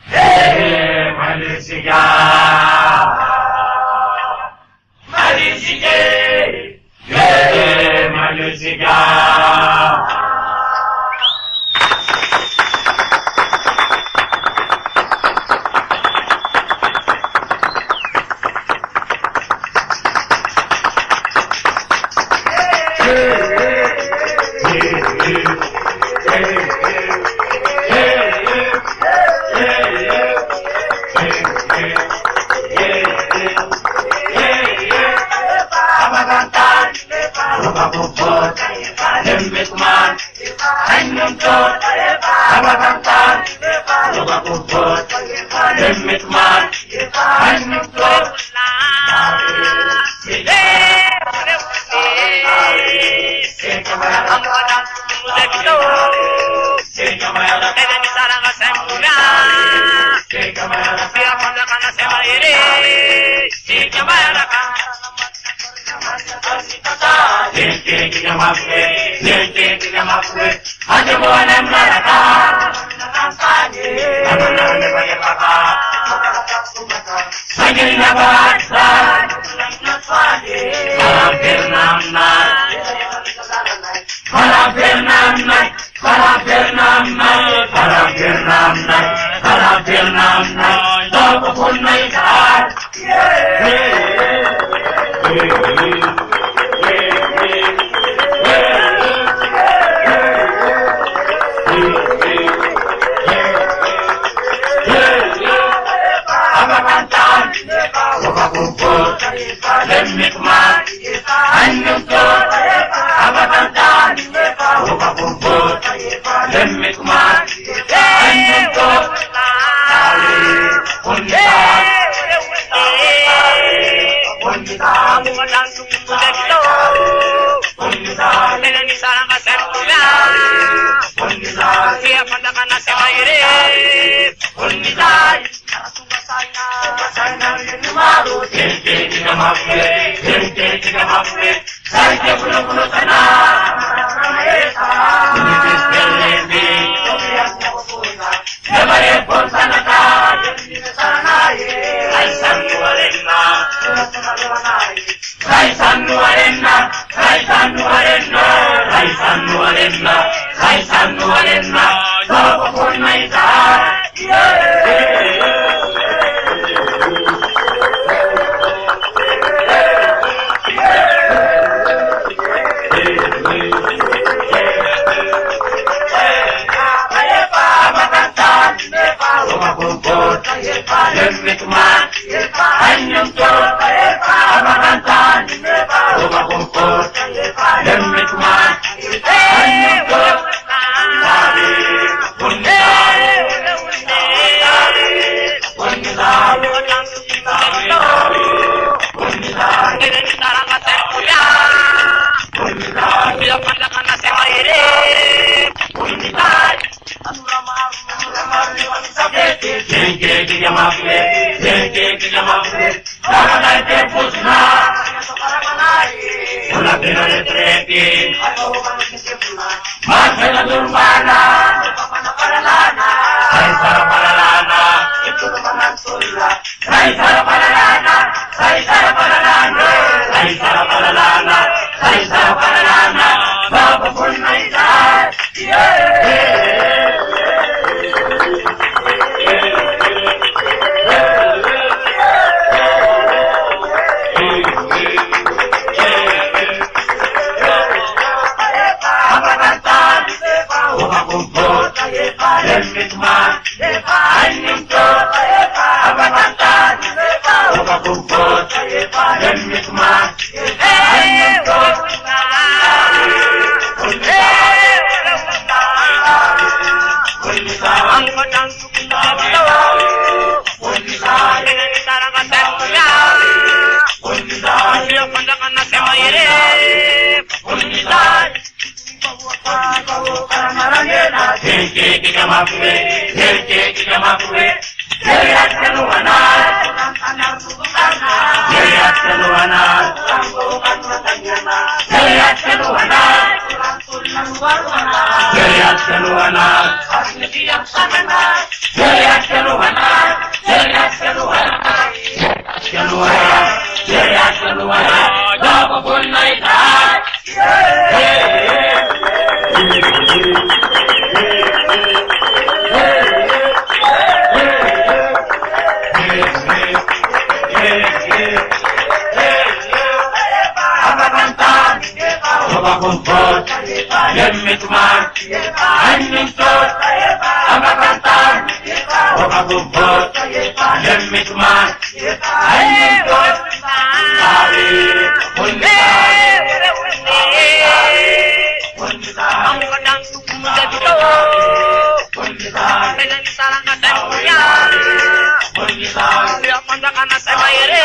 Malaysia, Malaysia, Malaysia. Geopolitical. kubur, lemmi tuman, ayni dor, tari, Ang kadang sukumuda dito, kailan isalang kadang kuya, siya manda ka na sa mayre,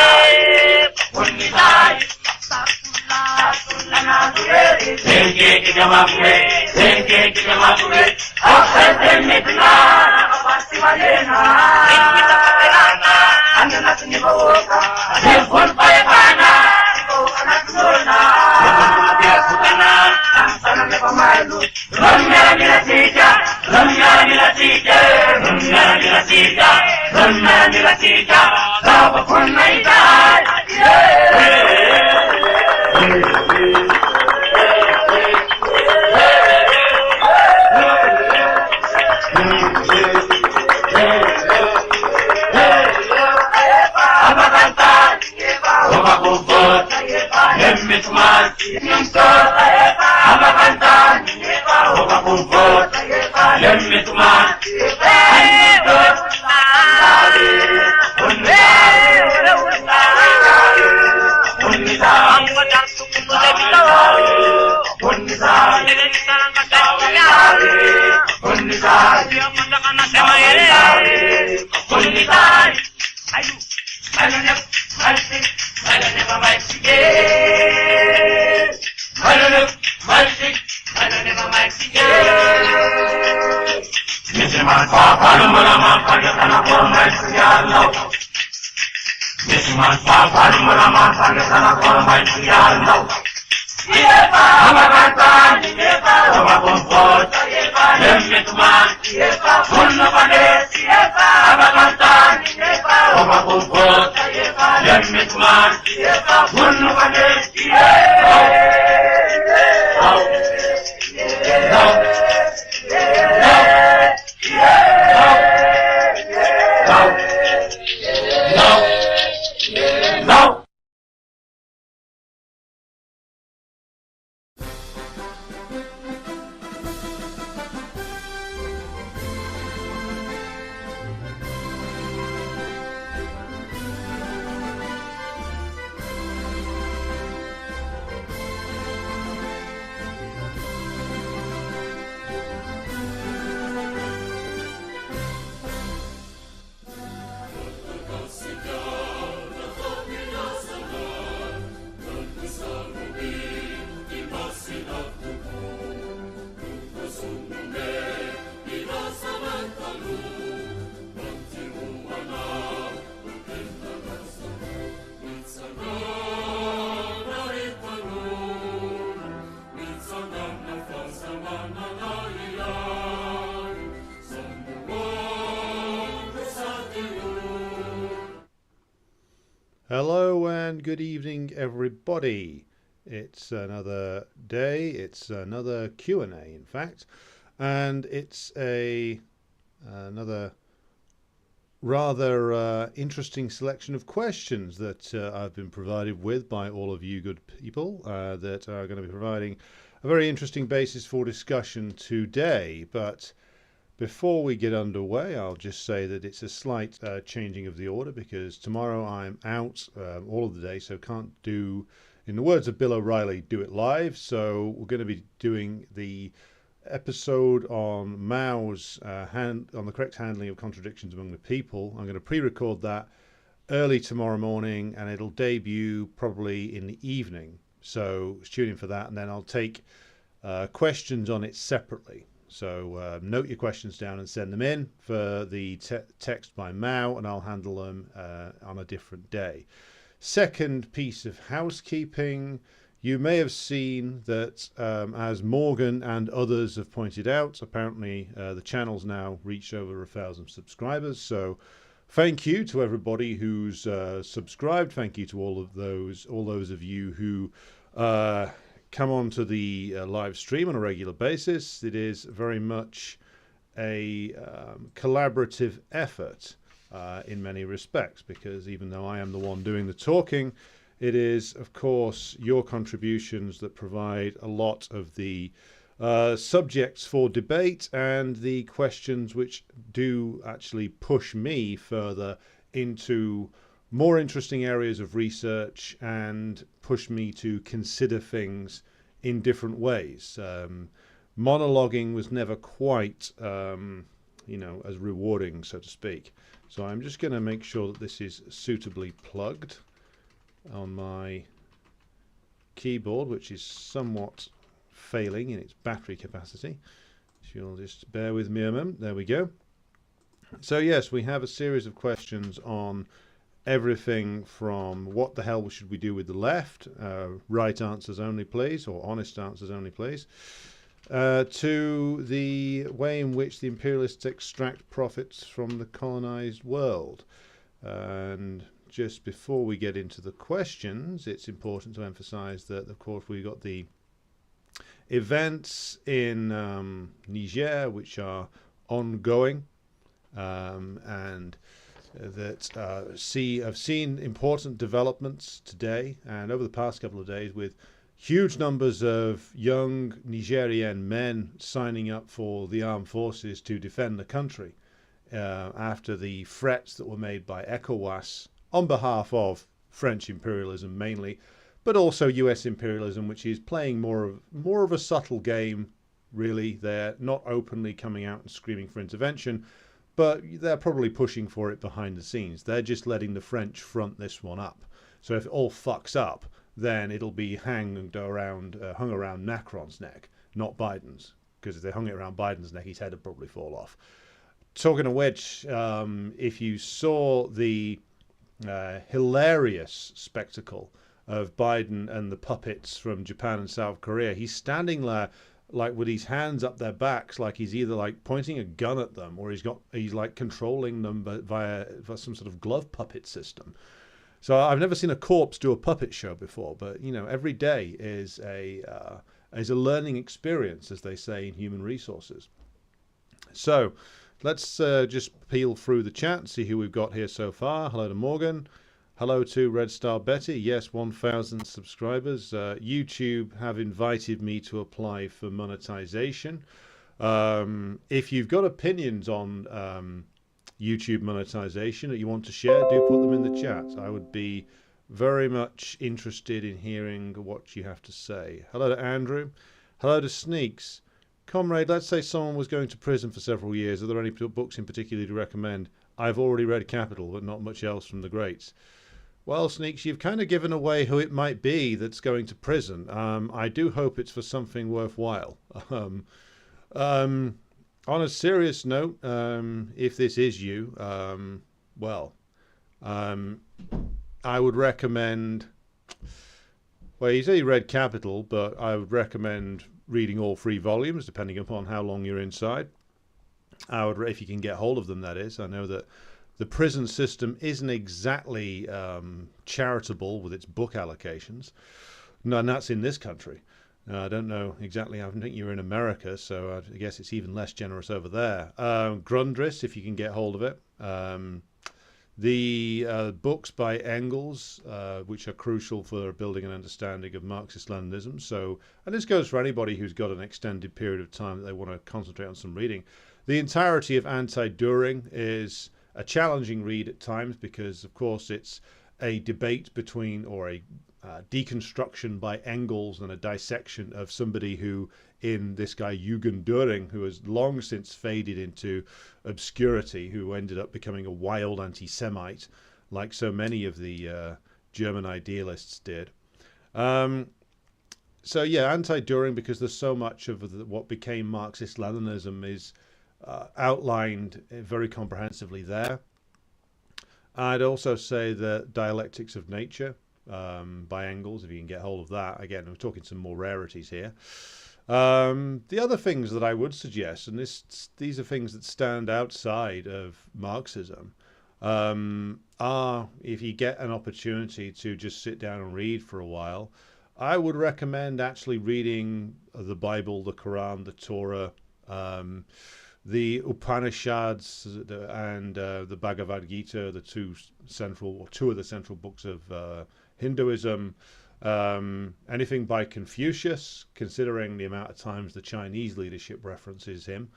senke kigamapwe, aksen mitna, kapasi malena, kita kapilana, anda natin ibawoka, sempun payapana, ikaw anak nurna, sukana, ang sanang napamalu, rumyara nila sija, sabapun na itay, ang kadang sukumuda dito, kailan isalang kadang kuya, siya manda ka na sa mayre, Hello and good evening, everybody. It's another day. It's another Q&A, in fact, and it's another rather interesting selection of questions that I've been provided with by all of you good people that are going to be providing a very interesting basis for discussion today. But before we get underway, I'll just say that it's a slight changing of the order because tomorrow I'm out all of the day, so can't do, in the words of Bill O'Reilly, do it live. So we're going to be doing the episode on Mao's on the correct handling of contradictions among the people. I'm going to pre-record that early tomorrow morning, and it'll debut probably in the evening. So tune in for that, and then I'll take questions on it separately. So note your questions down and send them in for the text by Mao, and I'll handle them on a different day. Second piece of housekeeping. You may have seen that, as Morgan and others have pointed out, apparently the channel's now reached over 1,000 subscribers. So thank you to everybody who's subscribed. Thank you to all those of you who come on to the live stream on a regular basis. It is very much a collaborative effort in many respects, because even though I am the one doing the talking, it is, of course, your contributions that provide a lot of the subjects for debate and the questions which do actually push me further into more interesting areas of research and push me to consider things in different ways. Monologuing was never quite, as rewarding, so to speak. So I'm just going to make sure that this is suitably plugged on my keyboard, which is somewhat failing in its battery capacity. So you'll just bear with me a moment. There we go. So yes, we have a series of questions on everything from what the hell should we do with the left, right answers only please, or honest answers only please, to the way in which the imperialists extract profits from the colonized world. And just before we get into the questions, it's important to emphasize that, of course, we've got the events in Niger, which are ongoing, and that have seen important developments today and over the past couple of days, with huge numbers of young Nigerian men signing up for the armed forces to defend the country after the threats that were made by ECOWAS on behalf of French imperialism mainly, but also US imperialism, which is playing more of a subtle game, really. They're not openly coming out and screaming for intervention, but they're probably pushing for it behind the scenes. They're just letting the French front this one up. So if it all fucks up, then it'll be hung around Macron's neck, not Biden's. Because if they hung it around Biden's neck, his head would probably fall off. Talking of which, if you saw the hilarious spectacle of Biden and the puppets from Japan and South Korea, he's standing there like with his hands up their backs, like he's either like pointing a gun at them or he's like controlling them via some sort of glove puppet system. So I've never seen a corpse do a puppet show before, but every day is a learning experience, as they say in human resources. So let's just peel through the chat and see who we've got here so far. Hello to Morgan. Hello to Red Star Betty. Yes, 1,000 subscribers. YouTube have invited me to apply for monetization. If you've got opinions on YouTube monetization that you want to share, do put them in the chat. I would be very much interested in hearing what you have to say. Hello to Andrew. Hello to Sneaks. Comrade, let's say someone was going to prison for several years. Are there any books in particular to recommend? I've already read Capital, but not much else from the greats. Well, Sneaks, you've kind of given away who it might be that's going to prison. I do hope it's for something worthwhile. On a serious note, if this is you, I would recommend... Well, you say you read Capital, but I would recommend reading all 3 volumes, depending upon how long you're inside. If you can get hold of them, that is. I know that the prison system isn't exactly charitable with its book allocations. No, and that's in this country. I don't know exactly. I think you're in America, so I guess it's even less generous over there. Grundrisse, if you can get hold of it. The books by Engels, which are crucial for building an understanding of Marxist-Leninism. So, and this goes for anybody who's got an extended period of time that they want to concentrate on some reading. The entirety of Anti-Dühring is a challenging read at times because, of course, it's a debate between, or a deconstruction by Engels and a dissection of somebody who, in this guy Eugen Dühring, who has long since faded into obscurity, who ended up becoming a wild anti-Semite, like so many of the German idealists did. So yeah, Anti-Dühring, because there's so much of what became Marxist-Leninism is outlined very comprehensively there. I'd also say the Dialectics of Nature by Engels, if you can get hold of that. Again, we're talking some more rarities here. The other things that I would suggest, and these are things that stand outside of Marxism, are, if you get an opportunity to just sit down and read for a while, I would recommend actually reading the Bible, the Quran, the Torah, the Upanishads and the Bhagavad Gita, two of the central books of Hinduism, Anything by Confucius, considering the amount of times the Chinese leadership references him.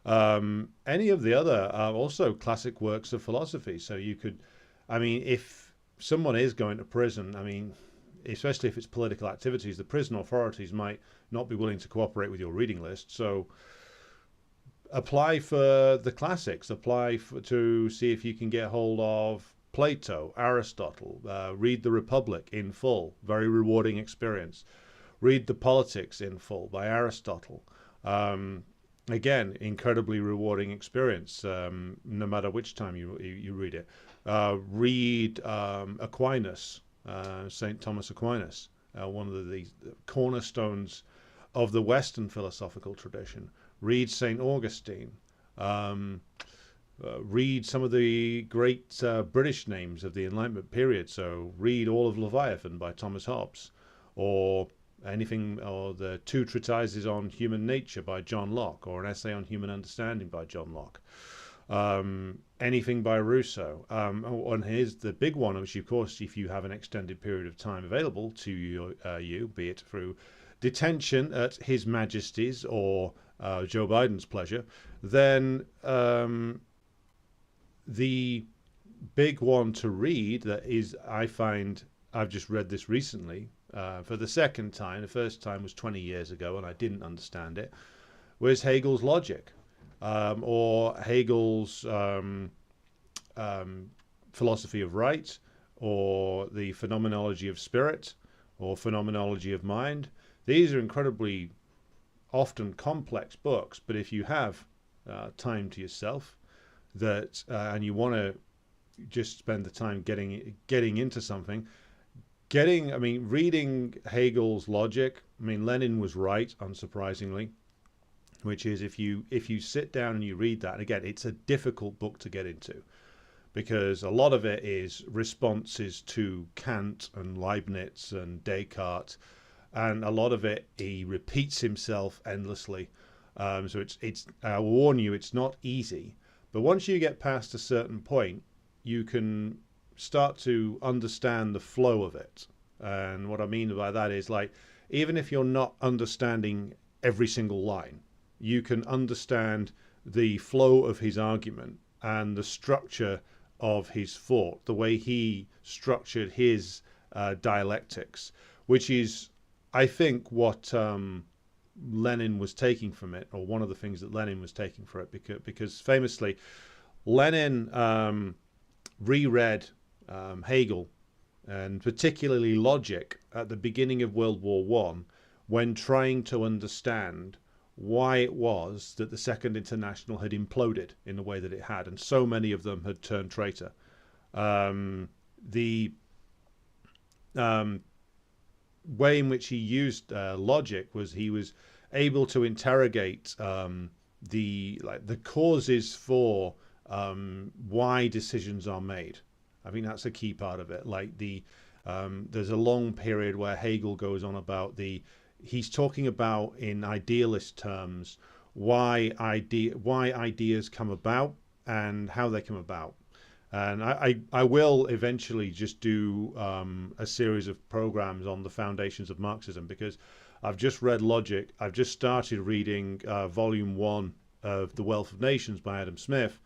Any of the other also classic works of philosophy. So you could, I mean, if someone is going to prison, I mean, especially if it's political activities, the prison authorities might not be willing to cooperate with your reading list. So apply for the classics. Apply to see if you can get hold of Plato, Aristotle. Read The Republic in full. Very rewarding experience. Read The Politics in full by Aristotle. Again, incredibly rewarding experience, no matter which time you read it. Read Aquinas, St. Thomas Aquinas, one of the cornerstones of the Western philosophical tradition. Read St. Augustine. Read some of the great British names of the Enlightenment period. So read all of Leviathan by Thomas Hobbes, or anything, or the 2 treatises on human nature by John Locke, or an essay on human understanding by John Locke. Anything by Rousseau. And here's the big one, which of course, if you have an extended period of time available to you, be it through detention at His Majesty's or Joe Biden's pleasure, then the big one to read that is, I find, I've just read this recently for the second time. The first time was 20 years ago and I didn't understand it, was Hegel's Logic, or Hegel's Philosophy of Right, or the Phenomenology of Spirit, or Phenomenology of Mind. These are incredibly often complex books, but if you have time to yourself, that and you want to just spend the time getting into something, reading Hegel's Logic. I mean, Lenin was right, unsurprisingly, which is if you sit down and you read that, and again, it's a difficult book to get into because a lot of it is responses to Kant and Leibniz and Descartes, and a lot of it he repeats himself endlessly. So it's I will warn you, it's not easy. But once you get past a certain point, you can start to understand the flow of it. And what I mean by that is, like, even if you're not understanding every single line, you can understand the flow of his argument and the structure of his thought, the way he structured his dialectics, which is, I think, what Lenin was taking from it, or one of the things that Lenin was taking from it, because famously, Lenin reread Hegel, and particularly Logic, at the beginning of World War One, when trying to understand why it was that the Second International had imploded in the way that it had, and so many of them had turned traitor. The way in which he used logic was he was able to interrogate the causes for why decisions are made. I think that's a key part of it. Like there's a long period where Hegel goes on about he's talking about in idealist terms why ideas come about and how they come about. And I will eventually just do a series of programs on the foundations of Marxism, because I've just read Logic. I've just started reading Volume 1 of The Wealth of Nations by Adam Smith.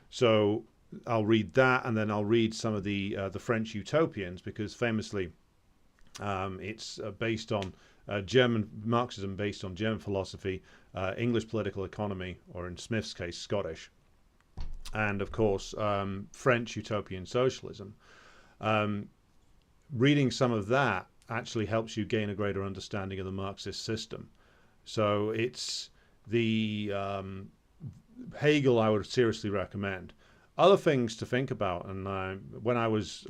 So I'll read that, and then I'll read some of the French utopians, because famously it's based on German Marxism, based on German philosophy, English political economy, or in Smith's case, Scottish. And of course, French utopian socialism. Reading some of that actually helps you gain a greater understanding of the Marxist system. So it's the Hegel I would seriously recommend. Other things to think about, and when I was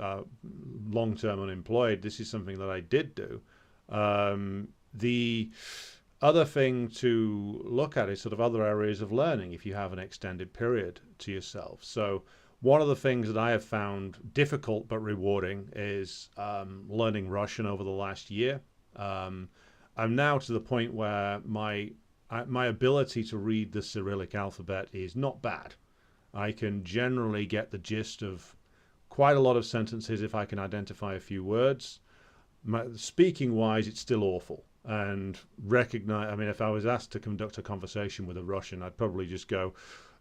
long-term unemployed, this is something that I did do. The other thing to look at is sort of other areas of learning if you have an extended period to yourself. So one of the things that I have found difficult but rewarding is learning Russian over the last year. I'm now to the point where my ability to read the Cyrillic alphabet is not bad. I can generally get the gist of quite a lot of sentences if I can identify a few words. speaking wise, it's still awful. And recognize, I mean, if I was asked to conduct a conversation with a Russian, I'd probably just go,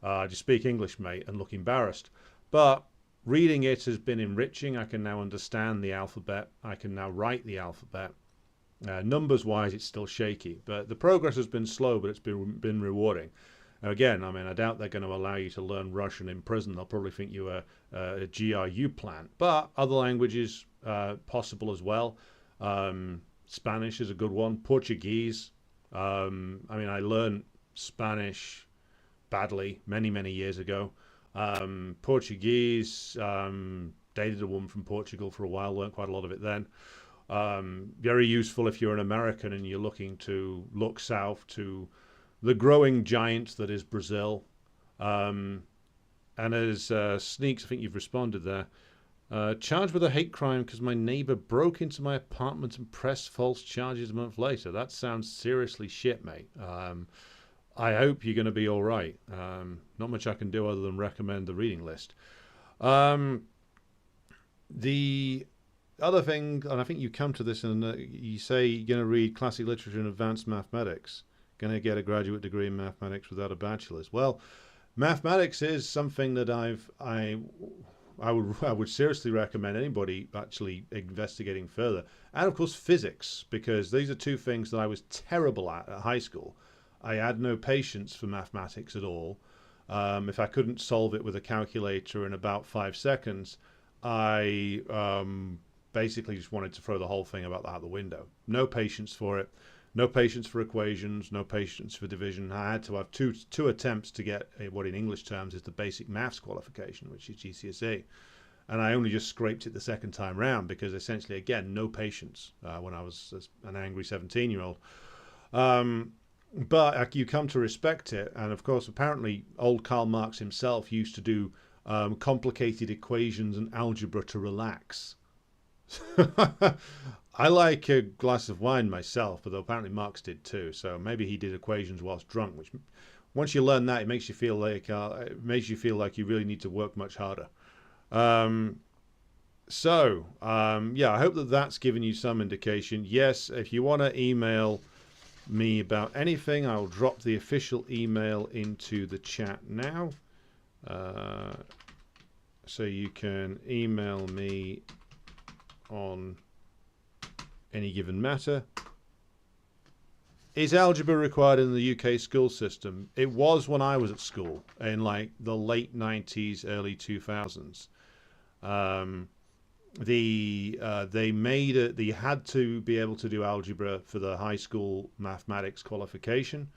just speak English, mate, and look embarrassed. But reading it has been enriching. I can now understand the alphabet. I can now write the alphabet. Numbers wise, it's still shaky, but the progress has been slow, but it's been rewarding. Now, again, I mean, I doubt they're going to allow you to learn Russian in prison. They'll probably think you are a GRU plant. But other languages possible as well. Spanish is a good one. Portuguese. I mean, I learned Spanish badly many years ago. Portuguese. Dated a woman from Portugal for a while. Learned quite a lot of it then. Very useful if you're an American and you're looking to look south to the growing giant that is Brazil. And as Sneaks, I think you've responded there. Charged with a hate crime because my neighbor broke into my apartment and pressed false charges a month later. That sounds seriously shit, mate. I hope you're going to be all right. Not much I can do other than recommend the reading list. The other thing, and I think you come to this, and you say you're going to read classic literature and advanced mathematics. Going to get a graduate degree in mathematics without a bachelor's. Well, mathematics is something that I would seriously recommend anybody actually investigating further. And of course, physics, because these are two things that I was terrible at high school. I had no patience for mathematics at all. If I couldn't solve it with a calculator in about 5 seconds, I basically just wanted to throw the whole thing out the window. No patience for it. No patience for equations, no patience for division. I had to have two attempts to get what in English terms is the basic maths qualification, which is GCSE. And I only just scraped it the second time round because essentially, again, no patience when I was an angry 17-year-old. But you come to respect it. And of course, apparently, old Karl Marx himself used to do complicated equations and algebra to relax. I like a glass of wine myself, but apparently Marx did too. So maybe he did equations whilst drunk. Which, once you learn that, it makes you feel like you really need to work much harder. Yeah, I hope that's given you some indication. Yes, if you want to email me about anything, I'll drop the official email into the chat now. So you can email me on any given matter. Is algebra required in the UK school system? It was when I was at school in like the late 90s, early 2000s. They made it, you had to be able to do algebra for the high school mathematics qualification.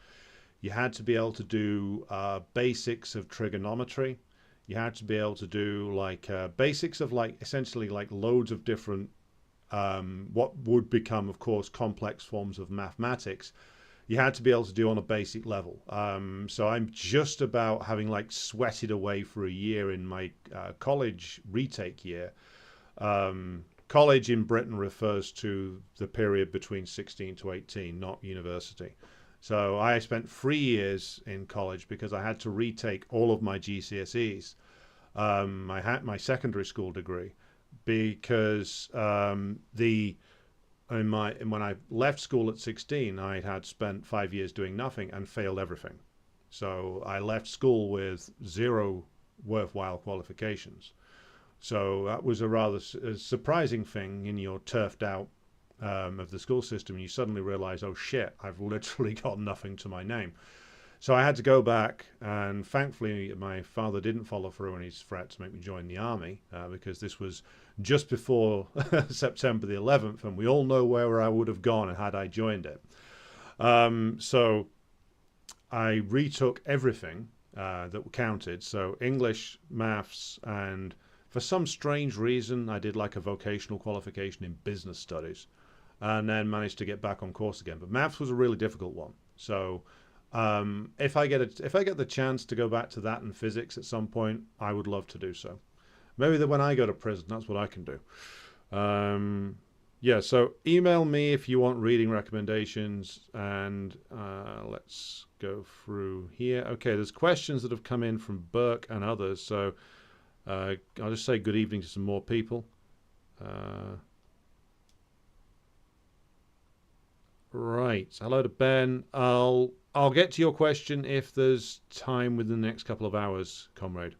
You had to be able to do basics of trigonometry. You had to be able to do like basics of like essentially like loads of different what would become, of course, complex forms of mathematics. You had to be able to do on a basic level. So I'm just about having like sweated away for a year in my college retake year. College in Britain refers to the period between 16 to 18, not university. So I spent 3 years in college because I had to retake all of my GCSEs. I had my secondary school degree because when I left school at 16, I had spent 5 years doing nothing and failed everything. So I left school with 0 worthwhile qualifications. So that was a rather surprising thing in your turfed out of the school system. You suddenly realize, oh shit, I've literally got nothing to my name. So I had to go back, and thankfully my father didn't follow through on his threat to make me join the army, because this was just before September the 11th, and we all know where I would have gone had I joined it. So I retook everything that counted, so English, maths, and for some strange reason I did like a vocational qualification in business studies, and then managed to get back on course again. But maths was a really difficult one, so if I get the chance to go back to that and physics at some point, I would love to do so. Maybe that when I go to prison, that's what I can do. Yeah, so email me if you want reading recommendations, and let's go through here. Okay, there's questions that have come in from Burke and others, so I'll just say good evening to some more people. Right. Hello to Ben. I'll get to your question if there's time within the next couple of hours, comrade.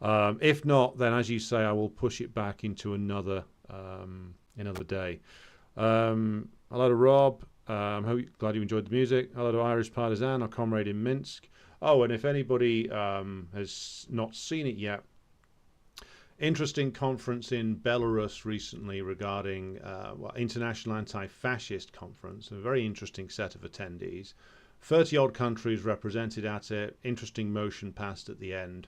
If not, then as you say, I will push it back into another day. Hello to Rob. Glad you enjoyed the music. Hello to Irish Partisan, our comrade in Minsk. Oh, and if anybody has not seen it yet, interesting conference in Belarus recently regarding International Anti-Fascist Conference. A very interesting set of attendees. 30-odd countries represented at it. Interesting motion passed at the end.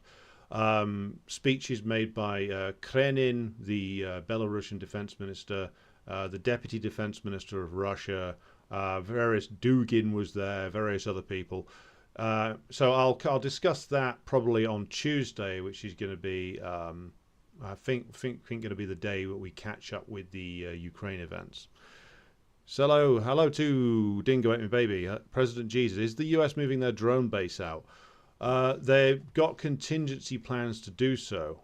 Speeches made by Krenin, the Belarusian defense minister, the deputy defense minister of Russia, various Dugin was there, various other people. So I'll discuss that probably on Tuesday, which is going to be I think going to be the day that we catch up with the Ukraine events. So hello to Dingo Ate Me Baby. President Jesus, is the US moving their drone base out? They've got contingency plans to do so.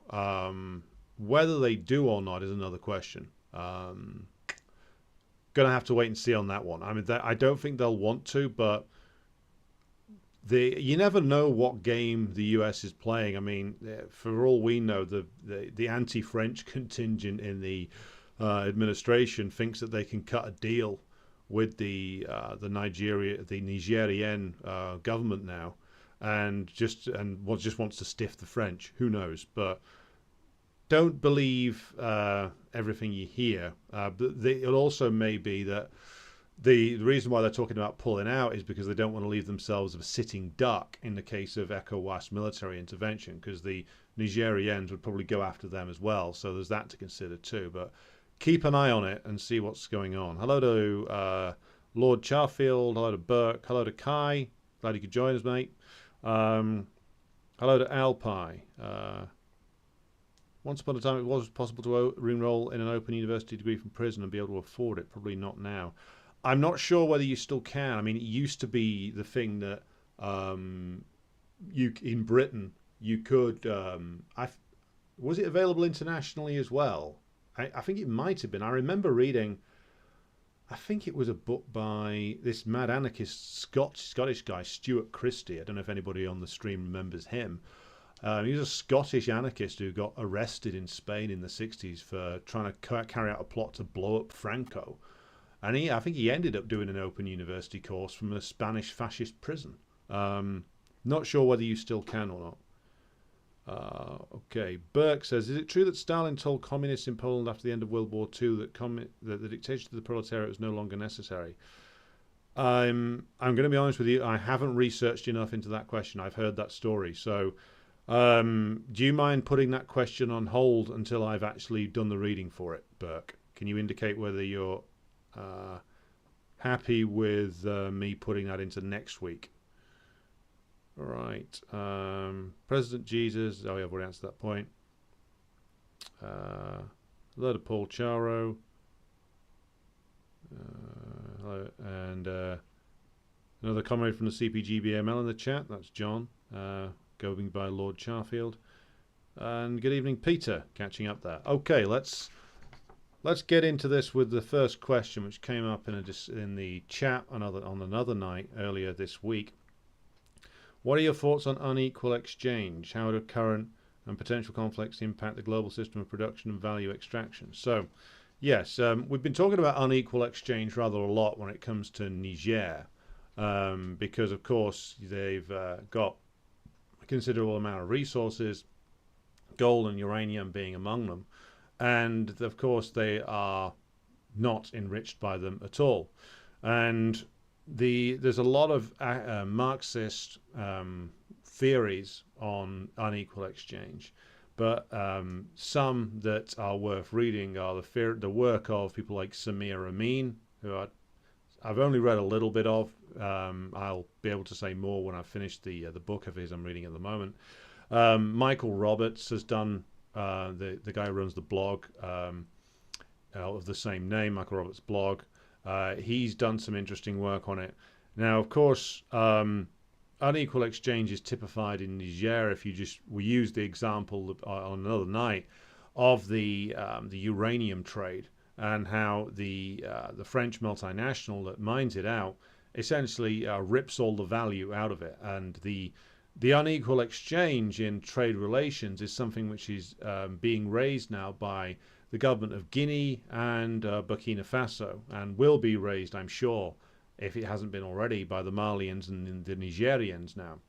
Whether they do or not is another question. Gonna have to wait and see on that one. I mean, I don't think they'll want to, but you never know what game the US is playing. I mean, for all we know, the anti-French contingent in the administration thinks that they can cut a deal with the Nigerian government now, and just wants to stiff the French. Who knows? But don't believe everything you hear. But it also may be that the reason why they're talking about pulling out is because they don't want to leave themselves a sitting duck in the case of ECOWAS military intervention, because the Nigerians would probably go after them as well. So there's that to consider too. But keep an eye on it and see what's going on. Hello to Lord Charfield. Hello to Burke. Hello to Kai. Glad you could join us, mate. Hello to Alpi. Once upon a time, it was possible to enroll in an open university degree from prison and be able to afford it. Probably not now. I'm not sure whether you still can. I mean, it used to be the thing that in Britain you could. Was it available internationally as well? I think it might have been. I remember reading. I think it was a book by this mad anarchist Scottish guy, Stuart Christie. I don't know if anybody on the stream remembers him. He was a Scottish anarchist who got arrested in Spain in the 60s for trying to carry out a plot to blow up Franco. And I think he ended up doing an open university course from a Spanish fascist prison. Not sure whether you still can or not. Okay, Burke says, is it true that Stalin told communists in Poland after the end of World War II that the dictatorship of the proletariat was no longer necessary? I'm going to be honest with you, I haven't researched enough into that question. I've heard that story. So do you mind putting that question on hold until I've actually done the reading for it, Burke? Can you indicate whether you're happy with me putting that into next week? All right. President Jesus. Oh, yeah, I've already answered that point. Hello to Paul Charo. Hello, and another comrade from the CPGBML in the chat. That's John, going by Lord Charfield. And good evening, Peter. Catching up there. Okay, let's get into this with the first question, which came up in the chat on another night earlier this week. What are your thoughts on unequal exchange? How do current and potential conflicts impact the global system of production and value extraction? So, yes, we've been talking about unequal exchange rather a lot when it comes to Niger, because, of course, they've got a considerable amount of resources, gold and uranium being among them. And, of course, they are not enriched by them at all. And there's a lot of Marxist theories on unequal exchange, but some that are worth reading are the work of people like Samir Amin, who I've only read a little bit of. I'll be able to say more when I've finished the book of his I'm reading at the moment. Michael Roberts has done, the guy who runs the blog of the same name, Michael Roberts' blog. He's done some interesting work on it. Now, of course, unequal exchange is typified in Niger. If we use the example on another night of the uranium trade, and how the French multinational that mines it out essentially rips all the value out of it, and the unequal exchange in trade relations is something which is being raised now by the government of Guinea and Burkina Faso, and will be raised, I'm sure, if it hasn't been already, by the Malians and the Nigerians now,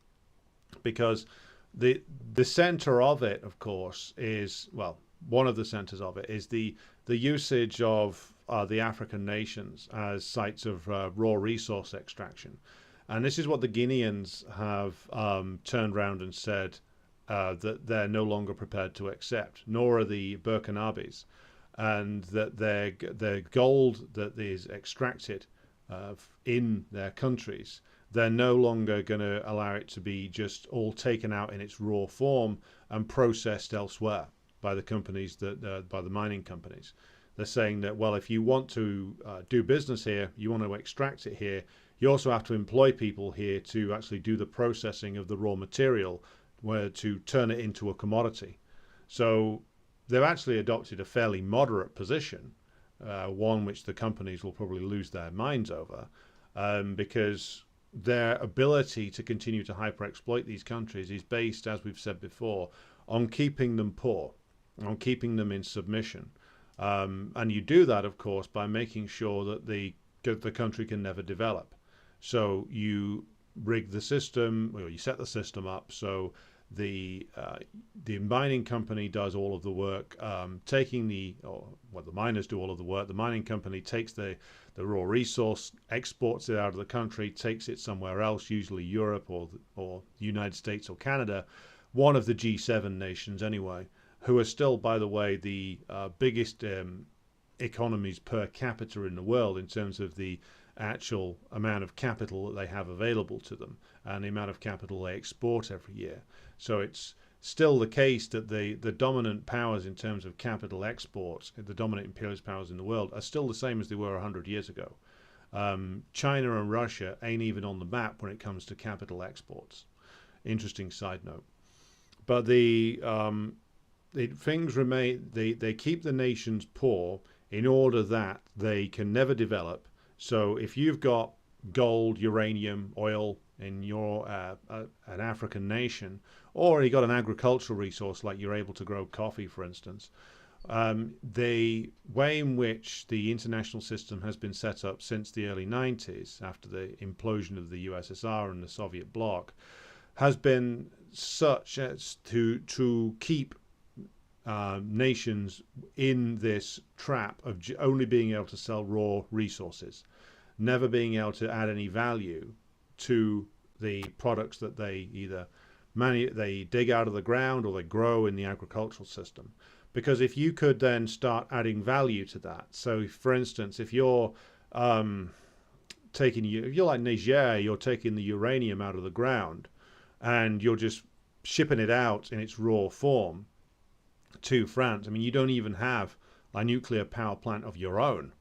because the center of it, of course, is, well, one of the centers of it is the usage of the African nations as sites of raw resource extraction. And this is what the Guineans have turned around and said that they're no longer prepared to accept, nor are the Burkinabes, and that their gold that is extracted in their countries, they're no longer going to allow it to be just all taken out in its raw form and processed elsewhere by the companies by the mining companies. They're saying that, well, if you want to do business here, you want to extract it here, you also have to employ people here to actually do the processing of the raw material, where to turn it into a commodity. So they've actually adopted a fairly moderate position, one which the companies will probably lose their minds over, because their ability to continue to hyper-exploit these countries is based, as we've said before, on keeping them poor, on keeping them in submission. And you do that, of course, by making sure that the country can never develop. So you rig the system, or you set the system up so the mining company does all of the work, the miners do all of the work. The mining company takes the raw resource, exports it out of the country, takes it somewhere else, usually Europe or the United States or Canada, one of the G7 nations anyway, who are still, by the way, the biggest economies per capita in the world in terms of the actual amount of capital that they have available to them and the amount of capital they export every year. So it's still the case that the dominant powers in terms of capital exports, the dominant imperialist powers in the world, are still the same as they were 100 years ago. China and Russia ain't even on the map when it comes to capital exports. Interesting side note. But things remain, they keep the nations poor in order that they can never develop. So if you've got gold, uranium, oil in your an African nation, or you got an agricultural resource like you're able to grow coffee, for instance, the way in which the international system has been set up since the early 90s, after the implosion of the USSR and the Soviet bloc, has been such as to keep nations in this trap of only being able to sell raw resources, never being able to add any value to the products that they either they dig out of the ground or they grow in the agricultural system. Because if you could then start adding value to that, so for instance, if you're if you're like Niger, you're taking the uranium out of the ground and you're just shipping it out in its raw form to France. I mean, you don't even have a nuclear power plant of your own.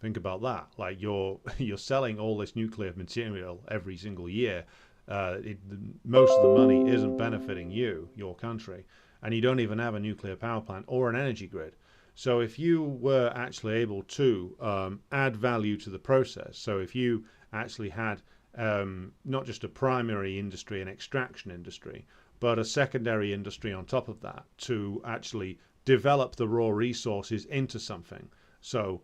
Think about that. Like you're selling all this nuclear material every single year. Most of the money isn't benefiting you, your country, and you don't even have a nuclear power plant or an energy grid. So if you were actually able to add value to the process, so if you actually had not just a primary industry and extraction industry, but a secondary industry on top of that to actually develop the raw resources into something. So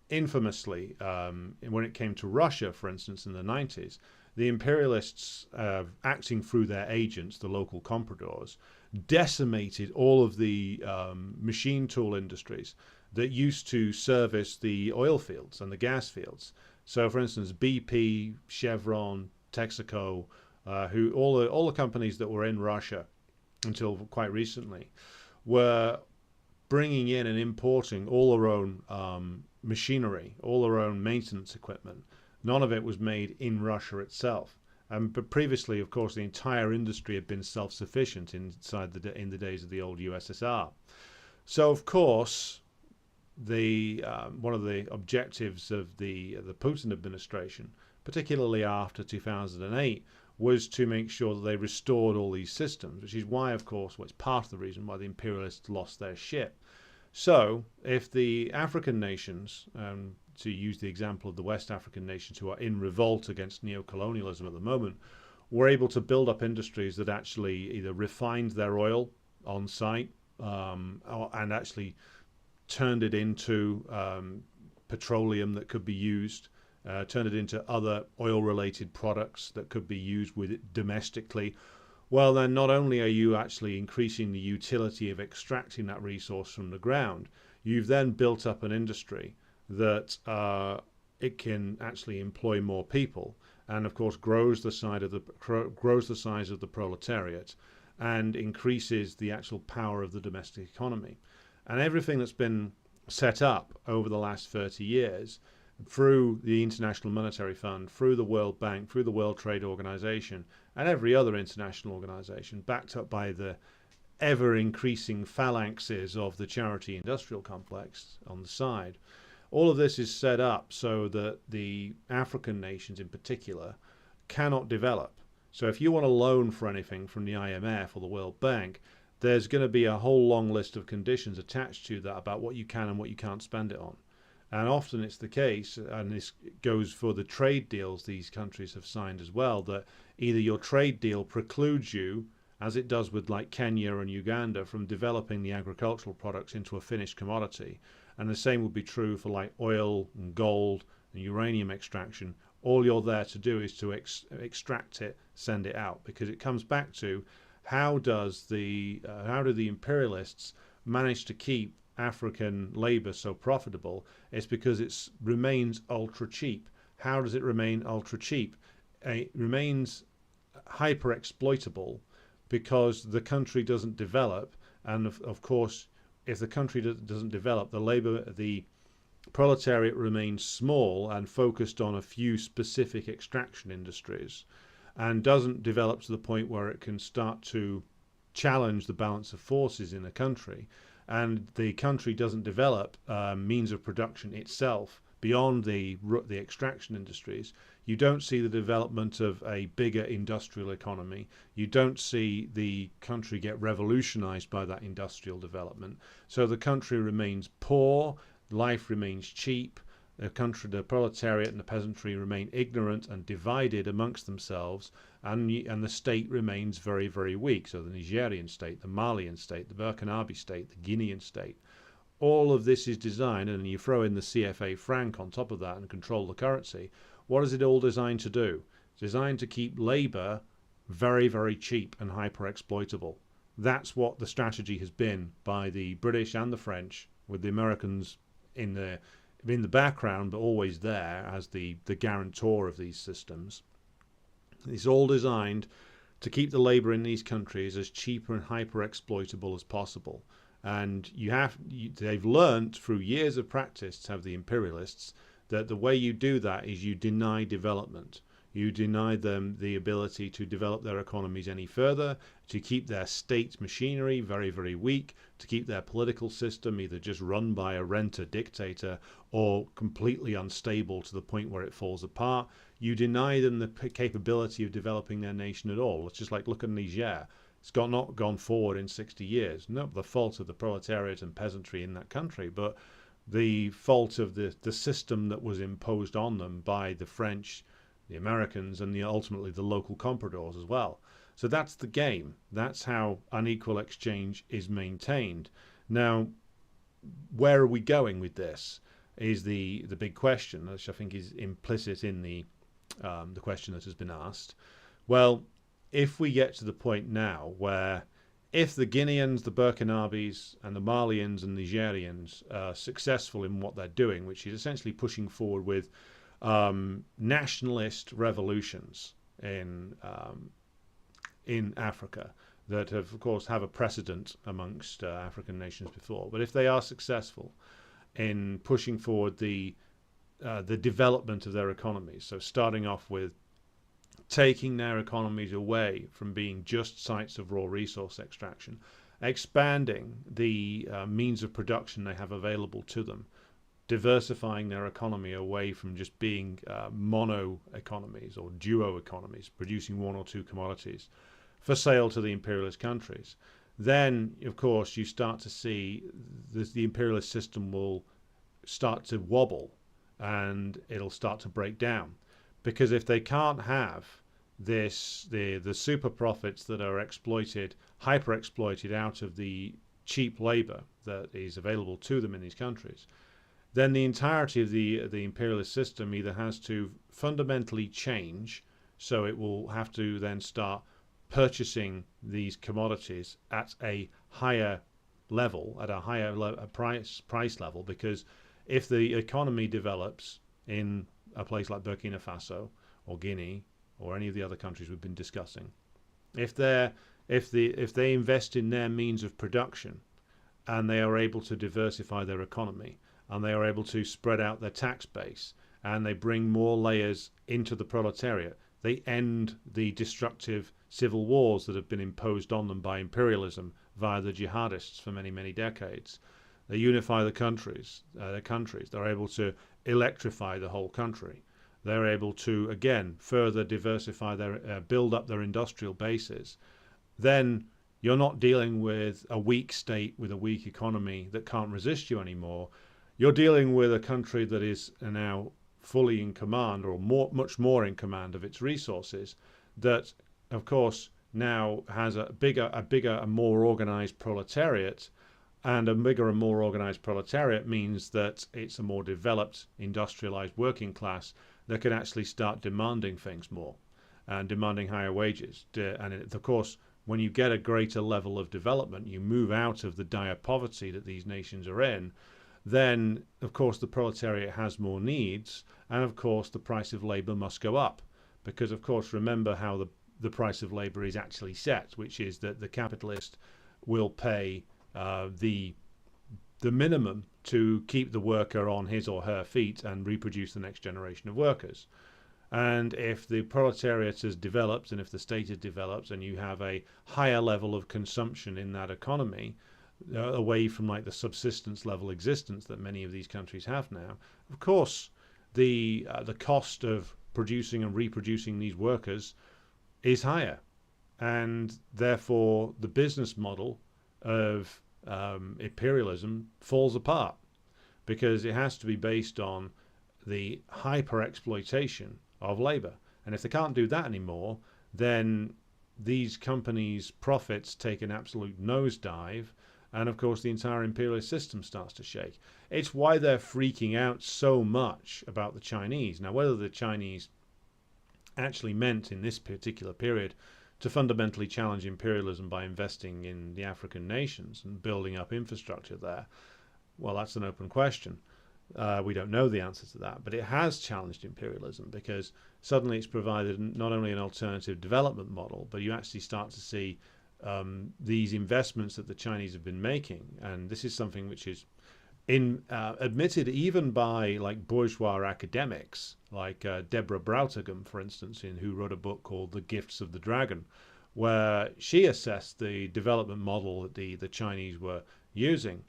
infamously, when it came to Russia, for instance, in the 90s, the imperialists, acting through their agents, the local compradors, decimated all of the machine tool industries that used to service the oil fields and the gas fields. So, for instance, BP, Chevron, Texaco, who all the companies that were in Russia until quite recently were bringing in and importing all their own machinery, all their own maintenance equipment. None of it was made in Russia itself. But previously, of course, the entire industry had been self-sufficient in the days of the old USSR. So, of course, one of the objectives of the Putin administration, particularly after 2008, was to make sure that they restored all these systems, which is why, of course, it's part of the reason why the imperialists lost their shit. So, if the African nations, to use the example of the West African nations who are in revolt against neocolonialism at the moment, were able to build up industries that actually either refined their oil on site and actually turned it into petroleum that could be used, turned it into other oil-related products that could be used with it domestically. Well, then not only are you actually increasing the utility of extracting that resource from the ground, you've then built up an industry that it can actually employ more people, and of course grows the size of the proletariat, and increases the actual power of the domestic economy. And everything that's been set up over the last 30 years through the International Monetary Fund, through the World Bank, through the World Trade Organization, and every other international organization, backed up by the ever-increasing phalanxes of the charity industrial complex on the side. All of this is set up so that the African nations in particular cannot develop. So if you want a loan for anything from the IMF or the World Bank, there's going to be a whole long list of conditions attached to that about what you can and what you can't spend it on. And often it's the case, and this goes for the trade deals these countries have signed as well, that either your trade deal precludes you, as it does with like Kenya and Uganda, from developing the agricultural products into a finished commodity. And the same would be true for like oil and gold and uranium extraction. All you're there to do is to extract it, send it out, because it comes back to how do the imperialists manage to keep African labor so profitable? It's because it remains ultra cheap. How does it remain ultra cheap? It remains hyper exploitable because the country doesn't develop, and of course, if the country doesn't develop, the proletariat remains small and focused on a few specific extraction industries, and doesn't develop to the point where it can start to challenge the balance of forces in a country, and the country doesn't develop means of production itself beyond the extraction industries, you don't see the development of a bigger industrial economy. You don't see the country get revolutionized by that industrial development. So the country remains poor, life remains cheap, the proletariat and the peasantry remain ignorant and divided amongst themselves, and the state remains very, very weak. So the Nigerian state, the Malian state, the Burkinabe state, the Guinean state, all of this is designed, and you throw in the CFA franc on top of that and control the currency. What is it all designed to do? It's designed to keep labor very, very cheap and hyper exploitable. That's what the strategy has been by the British and the French, with the Americans in the background, but always there as the guarantor of these systems. It's all designed to keep the labor in these countries as cheap and hyper exploitable as possible. And they've learned through years of practice, have the imperialists, that the way you do that is you deny development. You deny them the ability to develop their economies any further, to keep their state machinery very, very weak, to keep their political system either just run by a renter dictator or completely unstable to the point where it falls apart. You deny them the capability of developing their nation at all. It's just like, look at Niger. It's not gone forward in 60 years. Not the fault of the proletariat and peasantry in that country, but the fault of the system that was imposed on them by the French, the Americans, and ultimately the local compradors as well. So that's the game. That's how unequal exchange is maintained. Now, where are we going with this is the big question, which I think is implicit in the question that has been asked. Well, if we get to the point now where if the Guineans, the Burkinabes, and the Malians and Nigerians are successful in what they're doing, which is essentially pushing forward with nationalist revolutions in Africa that have, of course, have a precedent amongst African nations before. But if they are successful in pushing forward the development of their economies, so starting off with taking their economies away from being just sites of raw resource extraction, expanding the means of production they have available to them, diversifying their economy away from just being mono economies or duo economies, producing one or two commodities for sale to the imperialist countries, then of course you start to see the imperialist system will start to wobble, and it'll start to break down, because if they can't have the super profits that are exploited, hyper exploited out of the cheap labor that is available to them in these countries, then the entirety of the imperialist system either has to fundamentally change, so it will have to then start purchasing these commodities at a higher level, at a higher price level, because if the economy develops in a place like Burkina Faso or Guinea or any of the other countries we've been discussing, if they invest in their means of production, and they are able to diversify their economy, and they are able to spread out their tax base, and they bring more layers into the proletariat, they end the destructive civil wars that have been imposed on them by imperialism via the jihadists for many, many decades. They unify the countries. They're able to electrify the whole country. They're able to, again, further diversify build up their industrial bases. Then you're not dealing with a weak state with a weak economy that can't resist you anymore. You're dealing with a country that is now fully in command, or much more in command of its resources, that, of course, now has a bigger and more organized proletariat. And a bigger and more organized proletariat means that it's a more developed, industrialized working class that can actually start demanding things more and demanding higher wages. And of course, when you get a greater level of development, you move out of the dire poverty that these nations are in, then, of course, the proletariat has more needs, and, of course, the price of labor must go up. Because, of course, remember how the price of labor is actually set, which is that the capitalist will pay the minimum to keep the worker on his or her feet and reproduce the next generation of workers. And if the proletariat has developed, and if the state has developed, and you have a higher level of consumption in that economy, away from like the subsistence level existence that many of these countries have now, of course the cost of producing and reproducing these workers is higher, and therefore the business model of imperialism falls apart, because it has to be based on the hyper exploitation of labor. And if they can't do that anymore, then these companies' profits take an absolute nosedive, and of course the entire imperialist system starts to shake. It's why they're freaking out so much about the Chinese. Now, whether the Chinese actually meant in this particular period to fundamentally challenge imperialism by investing in the African nations and building up infrastructure there, well, that's an open question. We don't know the answer to that, but it has challenged imperialism, because suddenly it's provided not only an alternative development model, but you actually start to see these investments that the Chinese have been making. And this is something which is admitted even by like bourgeois academics, like Deborah Brautigam, for instance, who wrote a book called The Gifts of the Dragon, where she assessed the development model that the Chinese were using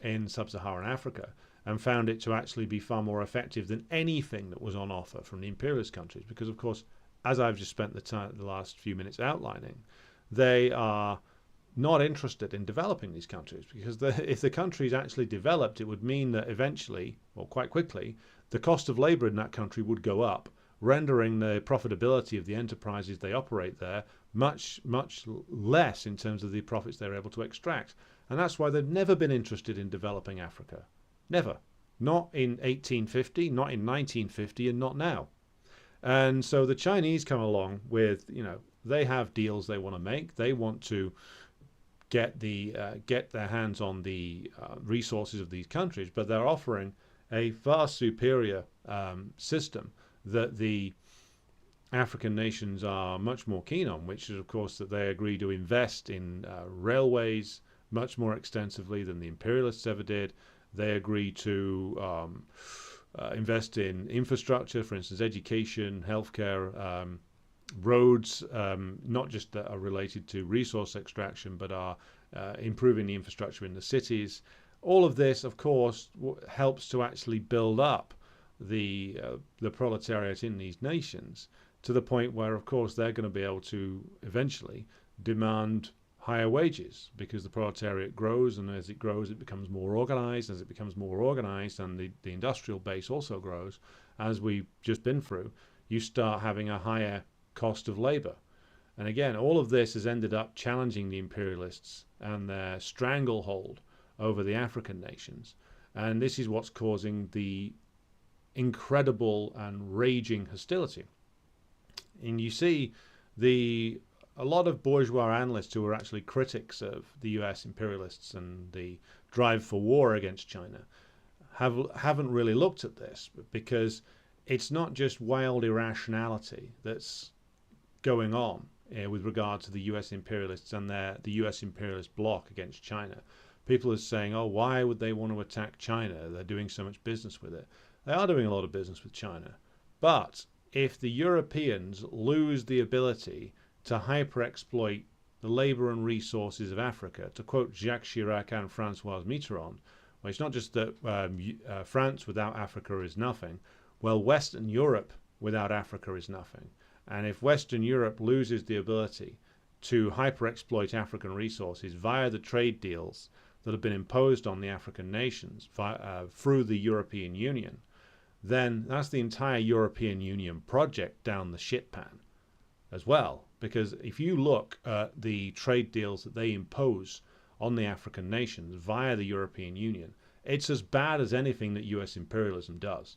in sub-Saharan Africa, and found it to actually be far more effective than anything that was on offer from the imperialist countries. Because, of course, as I've just spent the last few minutes outlining, they are not interested in developing these countries, because if the countries actually developed, it would mean that eventually, or quite quickly, the cost of labor in that country would go up, rendering the profitability of the enterprises they operate there much, much less in terms of the profits they're able to extract. And that's why they've never been interested in developing Africa. Never. Not in 1850, not in 1950, and not now. And so the Chinese come along with, they have deals they want to make. They want to get their hands on the resources of these countries, but they're offering a far superior system that the African nations are much more keen on, which is, of course, that they agree to invest in railways much more extensively than the imperialists ever did. They agree to invest in infrastructure, for instance, education, healthcare, roads, not just that are related to resource extraction, but are improving the infrastructure in the cities. All of this, of course, helps to actually build up the proletariat in these nations, to the point where, of course, they're going to be able to eventually demand higher wages, because the proletariat grows, and as it grows it becomes more organized. As it becomes more organized and the industrial base also grows, as we've just been through, you start having a higher cost of labor. And again, all of this has ended up challenging the imperialists and their stranglehold over the African nations. And this is what's causing the incredible and raging hostility. And you see a lot of bourgeois analysts who are actually critics of the US imperialists and the drive for war against China haven't really looked at this, because it's not just wild irrationality that's going on with regard to the US imperialists and the US imperialist bloc against China. People are saying, oh, why would they want to attack China? They're doing so much business with it. They are doing a lot of business with China. But if the Europeans lose the ability to hyper-exploit the labor and resources of Africa, to quote Jacques Chirac and Francois Mitterrand, well, it's not just that France without Africa is nothing. Well, Western Europe without Africa is nothing. And if Western Europe loses the ability to hyper-exploit African resources via the trade deals that have been imposed on the African nations through the European Union, then that's the entire European Union project down the shit pan as well. Because if you look at the trade deals that they impose on the African nations via the European Union, it's as bad as anything that US imperialism does.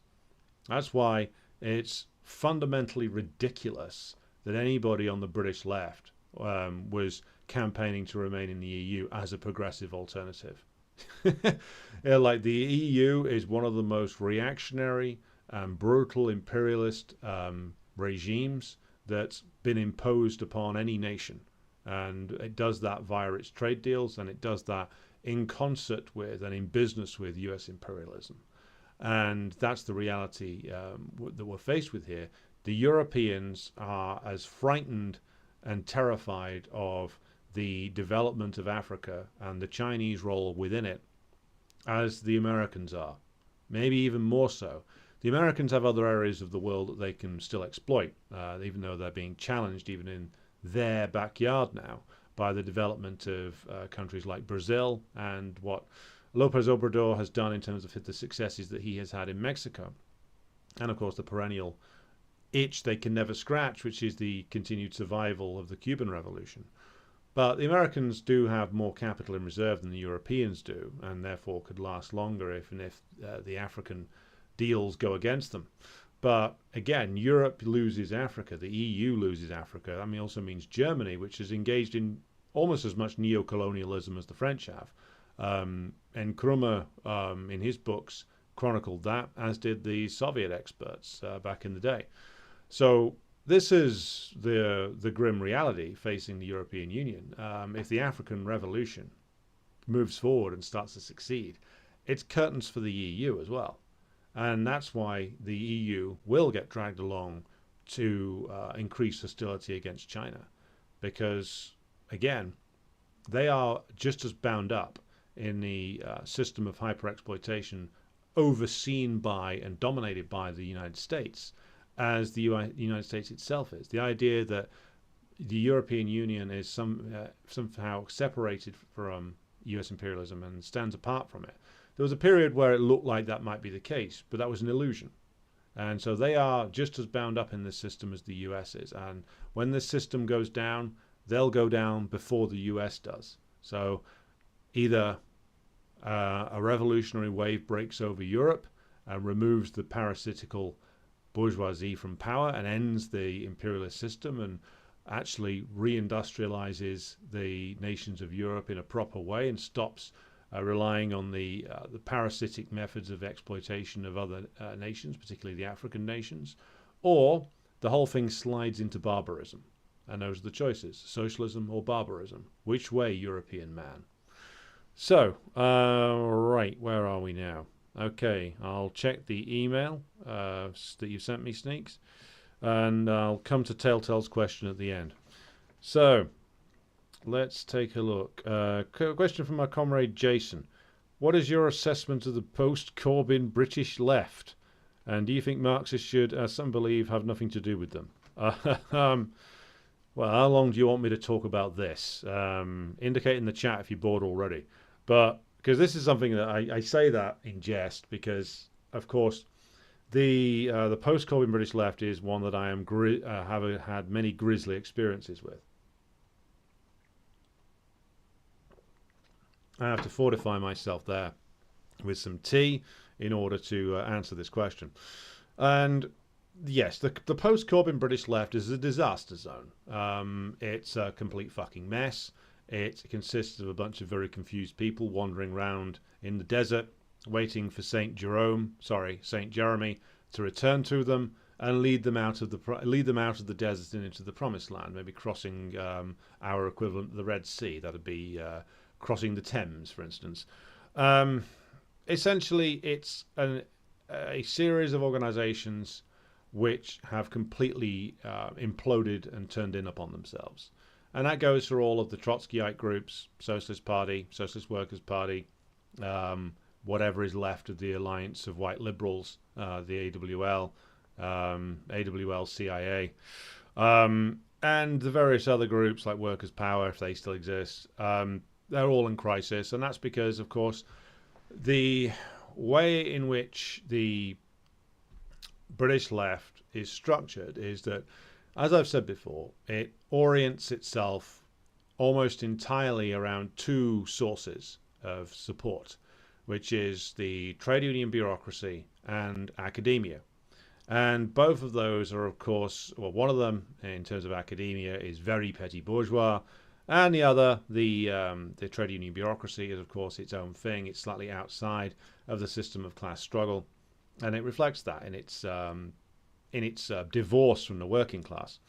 That's why it's fundamentally ridiculous that anybody on the British left was campaigning to remain in the EU as a progressive alternative. Like, the EU is one of the most reactionary and brutal imperialist regimes that's been imposed upon any nation, and it does that via its trade deals, and it does that in concert with and in business with US imperialism. And that's the reality that we're faced with here. The Europeans are as frightened and terrified of the development of Africa and the Chinese role within it as the Americans are, maybe even more so. The Americans have other areas of the world that they can still exploit, even though they're being challenged even in their backyard now by the development of countries like Brazil and what Lopez Obrador has done in terms of the successes that he has had in Mexico. And of course the perennial itch they can never scratch, which is the continued survival of the Cuban Revolution. But the Americans do have more capital in reserve than the Europeans do, and therefore could last longer if the African deals go against them. But again, Europe loses Africa, the EU loses Africa. That also means Germany, which is engaged in almost as much neo-colonialism as the French have. And Krummer, in his books, chronicled that, as did the Soviet experts back in the day. So this is the grim reality facing the European Union. If the African Revolution moves forward and starts to succeed, it's curtains for the EU as well. And that's why the EU will get dragged along to increase hostility against China. Because, again, they are just as bound up in the system of hyper-exploitation overseen by and dominated by the United States as the United States itself is. The idea that the European Union is somehow separated from US imperialism and stands apart from it. There was a period where it looked like that might be the case, but that was an illusion. And so they are just as bound up in this system as the US is. And when this system goes down, they'll go down before the US does. So either a revolutionary wave breaks over Europe and removes the parasitical bourgeoisie from power and ends the imperialist system and actually reindustrializes the nations of Europe in a proper way and stops relying on the parasitic methods of exploitation of other nations, particularly the African nations, or the whole thing slides into barbarism. And those are the choices: socialism or barbarism. Which way, European man? So, right, where are we now? Okay, I'll check the email that you sent me, Sneaks, and I'll come to Telltale's question at the end. So, let's take a look. Question from my comrade Jason. What is your assessment of the post-Corbyn British left? And do you think Marxists should, as some believe, have nothing to do with them? Well, how long do you want me to talk about this? Indicate in the chat if you're bored already. But because this is something that I say that in jest, because of course the post-Corbyn British left is one that I am have had many grisly experiences with. I have to fortify myself there with some tea in order to answer this question. And yes, the post-Corbyn British left is a disaster zone. It's a complete fucking mess. It consists of a bunch of very confused people wandering around in the desert, waiting for Saint Jeremy, to return to them and lead them out of the desert and into the Promised Land. Maybe crossing our equivalent of the Red Sea. That'd be crossing the Thames, for instance. Essentially, it's a series of organisations which have completely imploded and turned in upon themselves. And that goes for all of the Trotskyite groups, Socialist Party, Socialist Workers' Party, whatever is left of the Alliance of White Liberals, the AWL, AWL CIA, and the various other groups like Workers' Power, if they still exist. They're all in crisis, and that's because, of course, the way in which the British left is structured is that, as I've said before, it orients itself almost entirely around two sources of support, which is the trade union bureaucracy and academia. And both of those are, of course, well, one of them, in terms of academia, is very petty bourgeois, and the other, the trade union bureaucracy, is, of course, its own thing. It's slightly outside of the system of class struggle, and it reflects that in its divorce from the working class.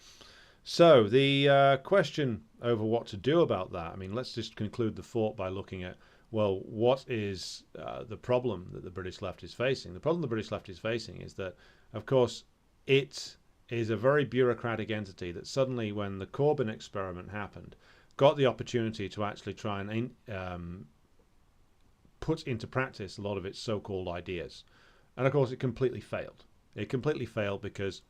So the question over what to do about that, I mean, let's just conclude the thought by looking at, well, what is the problem that the British left is facing? The problem the British left is facing is that, of course, it is a very bureaucratic entity that suddenly, when the Corbyn experiment happened, got the opportunity to actually try and put into practice a lot of its so-called ideas. And, of course, it completely failed. It completely failed because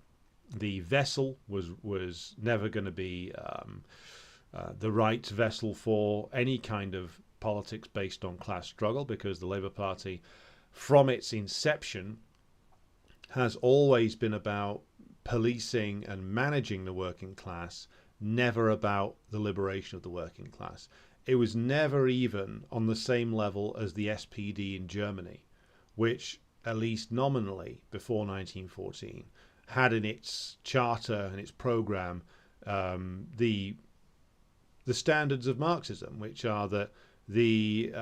the vessel was never going to be the right vessel for any kind of politics based on class struggle, because the Labour Party, from its inception, has always been about policing and managing the working class, never about the liberation of the working class. It was never even on the same level as the SPD in Germany, which, at least nominally, before 1914, had in its charter and its programme the standards of Marxism, which are that the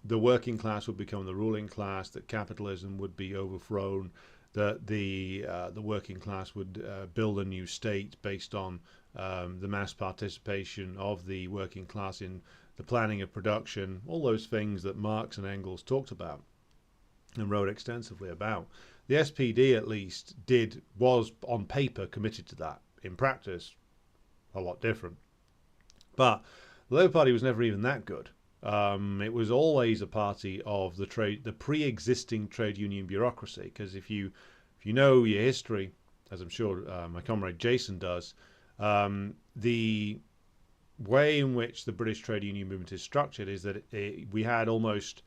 working class would become the ruling class, that capitalism would be overthrown, that the working class would build a new state based on the mass participation of the working class in the planning of production, all those things that Marx and Engels talked about and wrote extensively about. The SPD, at least, was on paper committed to that. In practice, a lot different. But the Labour Party was never even that good. It was always a party of the pre-existing trade union bureaucracy, because if you know your history, as I'm sure my comrade Jason does, the way in which the British trade union movement is structured is that we had almost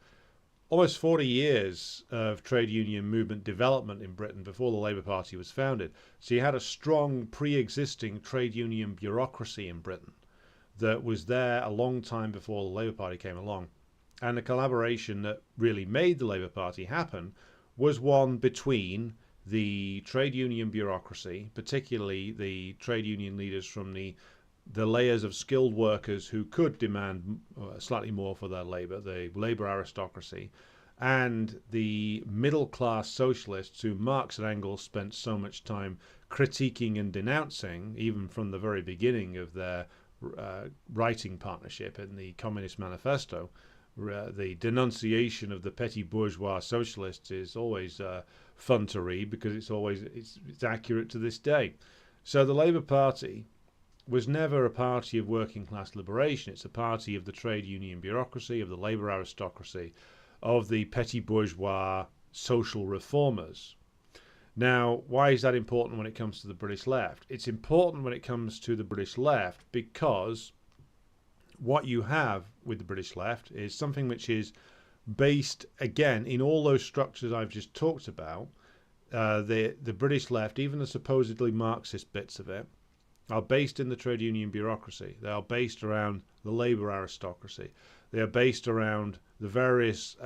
40 years of trade union movement development in Britain before the Labour Party was founded. So you had a strong pre-existing trade union bureaucracy in Britain that was there a long time before the Labour Party came along. And the collaboration that really made the Labour Party happen was one between the trade union bureaucracy, particularly the trade union leaders from the layers of skilled workers who could demand slightly more for their labour, the labour aristocracy, and the middle-class socialists who Marx and Engels spent so much time critiquing and denouncing, even from the very beginning of their writing partnership in the Communist Manifesto. The denunciation of the petty bourgeois socialists is always fun to read, because it's accurate to this day. So the Labour Party was never a party of working class liberation. It's a party of the trade union bureaucracy, of the labour aristocracy, of the petty bourgeois social reformers. Now, why is that important when it comes to the British left? It's important when it comes to the British left because what you have with the British left is something which is based, again, in all those structures I've just talked about. The British left, even the supposedly Marxist bits of it, are based in the trade union bureaucracy. They are based around the labour aristocracy. They are based around the various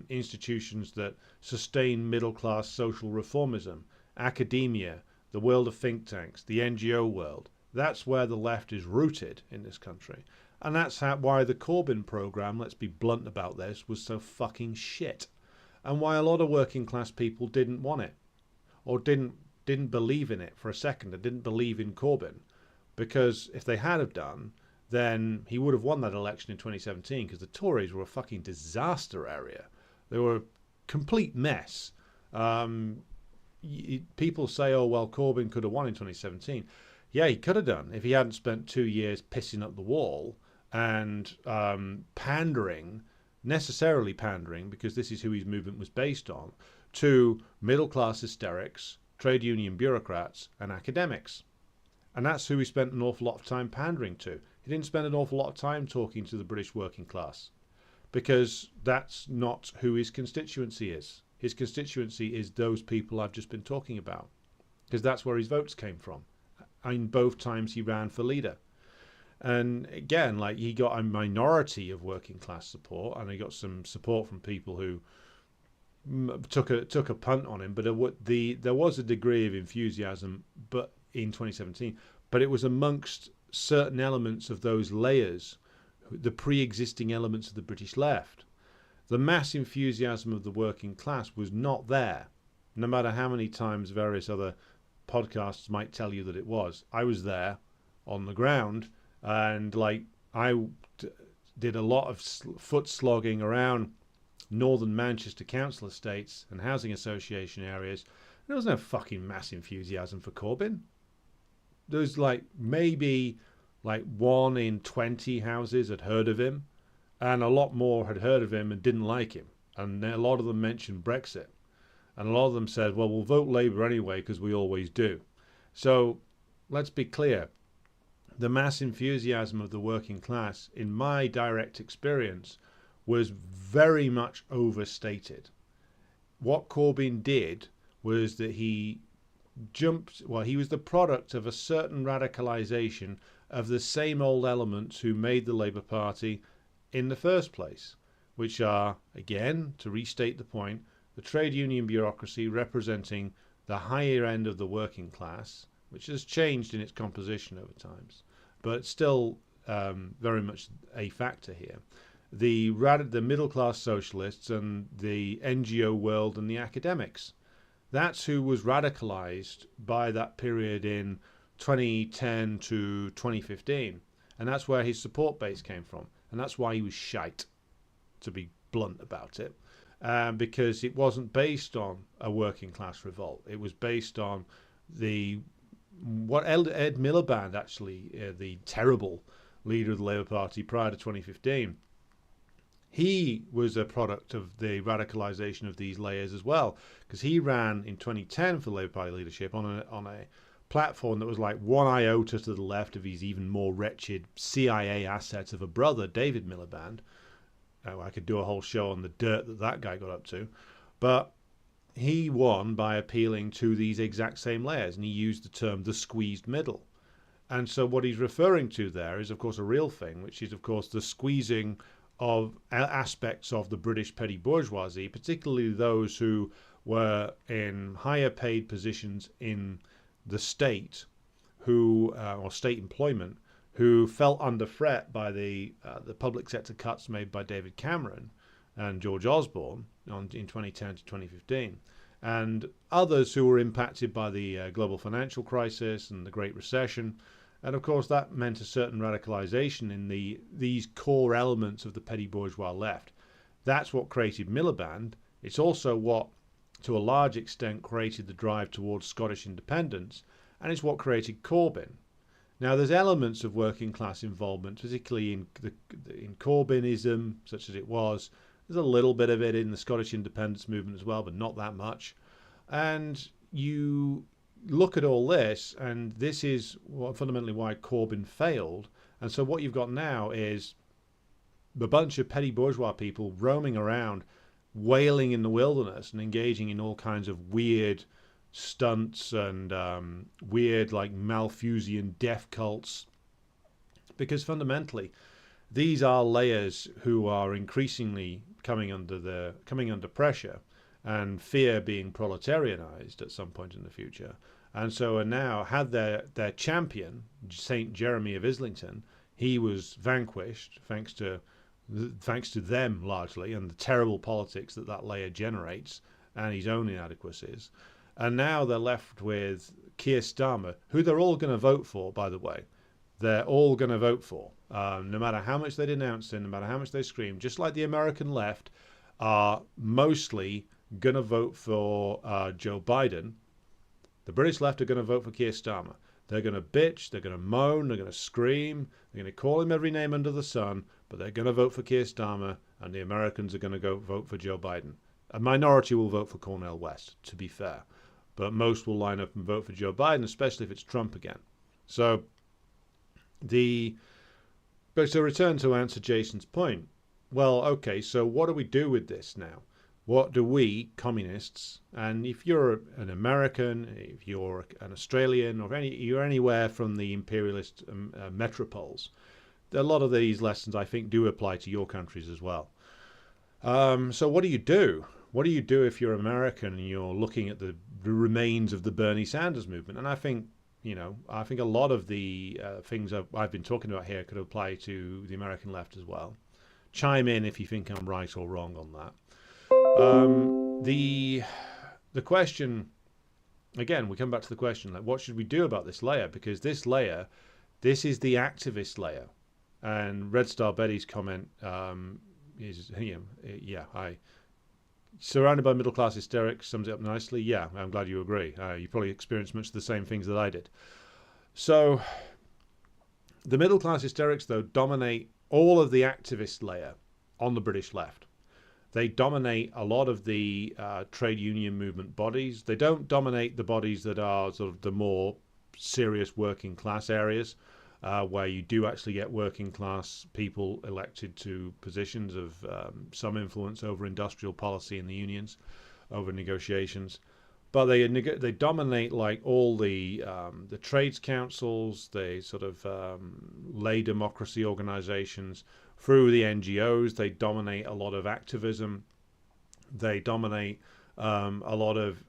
institutions that sustain middle-class social reformism, academia, the world of think tanks, the NGO world. That's where the left is rooted in this country. And that's why the Corbyn programme, let's be blunt about this, was so fucking shit. And why a lot of working class people didn't want it. Or didn't believe in it for a second. They didn't believe in Corbyn. Because if they had have done, then he would have won that election in 2017 because the Tories were a fucking disaster area. They were a complete mess. People say, oh, well, Corbyn could have won in 2017. Yeah, he could have done if he hadn't spent 2 years pissing up the wall and necessarily pandering, because this is who his movement was based on, to middle-class hysterics, trade union bureaucrats, and academics. And that's who he spent an awful lot of time pandering to. He didn't spend an awful lot of time talking to the British working class, because that's not who his constituency is. His constituency is those people I've just been talking about, because that's where his votes came from. In both times he ran for leader. And again, like, he got a minority of working class support, and he got some support from people who took a punt on him. But there was a degree of enthusiasm, but in 2017, but it was amongst certain elements of those layers, the pre-existing elements of the British left. The mass enthusiasm of the working class was not there, no matter how many times various other podcasts might tell you that it was. I was there on the ground, and I did a lot of foot slogging around northern Manchester council estates and housing association areas. There was no fucking mass enthusiasm for Corbyn. There was maybe 1 in 20 houses had heard of him, and a lot more had heard of him and didn't like him. And a lot of them mentioned Brexit. And a lot of them said, well, we'll vote Labour anyway because we always do. So let's be clear. The mass enthusiasm of the working class, in my direct experience, was very much overstated. What Corbyn did was that he was the product of a certain radicalisation of the same old elements who made the Labour Party in the first place, which are, again, to restate the point, the trade union bureaucracy representing the higher end of the working class, which has changed in its composition over times, but still very much a factor here. The middle-class socialists and the NGO world and the academics. That's who was radicalised by that period in 2010 to 2015. And that's where his support base came from. And that's why he was shite, to be blunt about it. Because it wasn't based on a working class revolt. It was based on what Ed Miliband, actually, the terrible leader of the Labour Party prior to 2015, he was a product of the radicalisation of these layers as well, because he ran in 2010 for the Labour Party leadership on a platform that was like one iota to the left of his even more wretched CIA assets of a brother, David Miliband. I could do a whole show on the dirt that guy got up to, but he won by appealing to these exact same layers, and he used the term the squeezed middle. And so what he's referring to there is, of course, a real thing, which is, of course, the squeezing of aspects of the British petty bourgeoisie, particularly those who were in higher paid positions in the state, or state employment, who felt under threat by the public sector cuts made by David Cameron and George Osborne in 2010 to 2015, and others who were impacted by the global financial crisis and the Great Recession. And of course that meant a certain radicalisation in these core elements of the petty bourgeois left. That's what created Miliband. It's also what, to a large extent, created the drive towards Scottish independence, and it's what created Corbyn. Now, there's elements of working class involvement, particularly in Corbynism, such as it was. There's a little bit of it in the Scottish independence movement as well, but not that much. And you look at all this, and this is fundamentally why Corbyn failed. And so what you've got now is a bunch of petty bourgeois people roaming around, wailing in the wilderness and engaging in all kinds of weird stunts and weird, like, Malthusian death cults. Because fundamentally, these are layers who are increasingly coming under pressure, and fear being proletarianized at some point in the future. And so are now had their champion, Saint Jeremy of Islington. He was vanquished thanks to them largely, and the terrible politics that layer generates, and his own inadequacies. And now they're left with Keir Starmer, who they're all going to vote for, by the way. They're all going to vote for, no matter how much they denounce him, no matter how much they scream. Just like the American left are mostly going to vote for Joe Biden, the British left are going to vote for Keir Starmer. They're going to bitch, they're going to moan, they're going to scream, they're going to call him every name under the sun, but they're going to vote for Keir Starmer, and the Americans are going to go vote for Joe Biden. A minority will vote for Cornel West, to be fair, but most will line up and vote for Joe Biden, especially if it's Trump again. So to return to answer Jason's point, well, okay, so what do we do with this now? What do we, communists, and if you're an American, if you're an Australian, or you're anywhere from the imperialist metropoles, a lot of these lessons, I think, do apply to your countries as well. So what do you do? What do you do if you're American and you're looking at the remains of the Bernie Sanders movement? And I think, I think a lot of the things I've been talking about here could apply to the American left as well. Chime in if you think I'm right or wrong on that. The question, again, we come back to the question, like, what should we do about this layer? Because this is the activist layer. And Red Star Betty's comment is, surrounded by middle-class hysterics sums it up nicely. Yeah, I'm glad you agree. You probably experienced much of the same things that I did. So the middle-class hysterics, though, dominate all of the activist layer on the British left. They dominate a lot of the trade union movement bodies. They don't dominate the bodies that are sort of the more serious working class areas, where you do actually get working class people elected to positions of some influence over industrial policy in the unions, over negotiations. But they dominate, like, all the trades councils, the sort of lay democracy organizations. Through the NGOs, they dominate a lot of activism. They dominate a lot of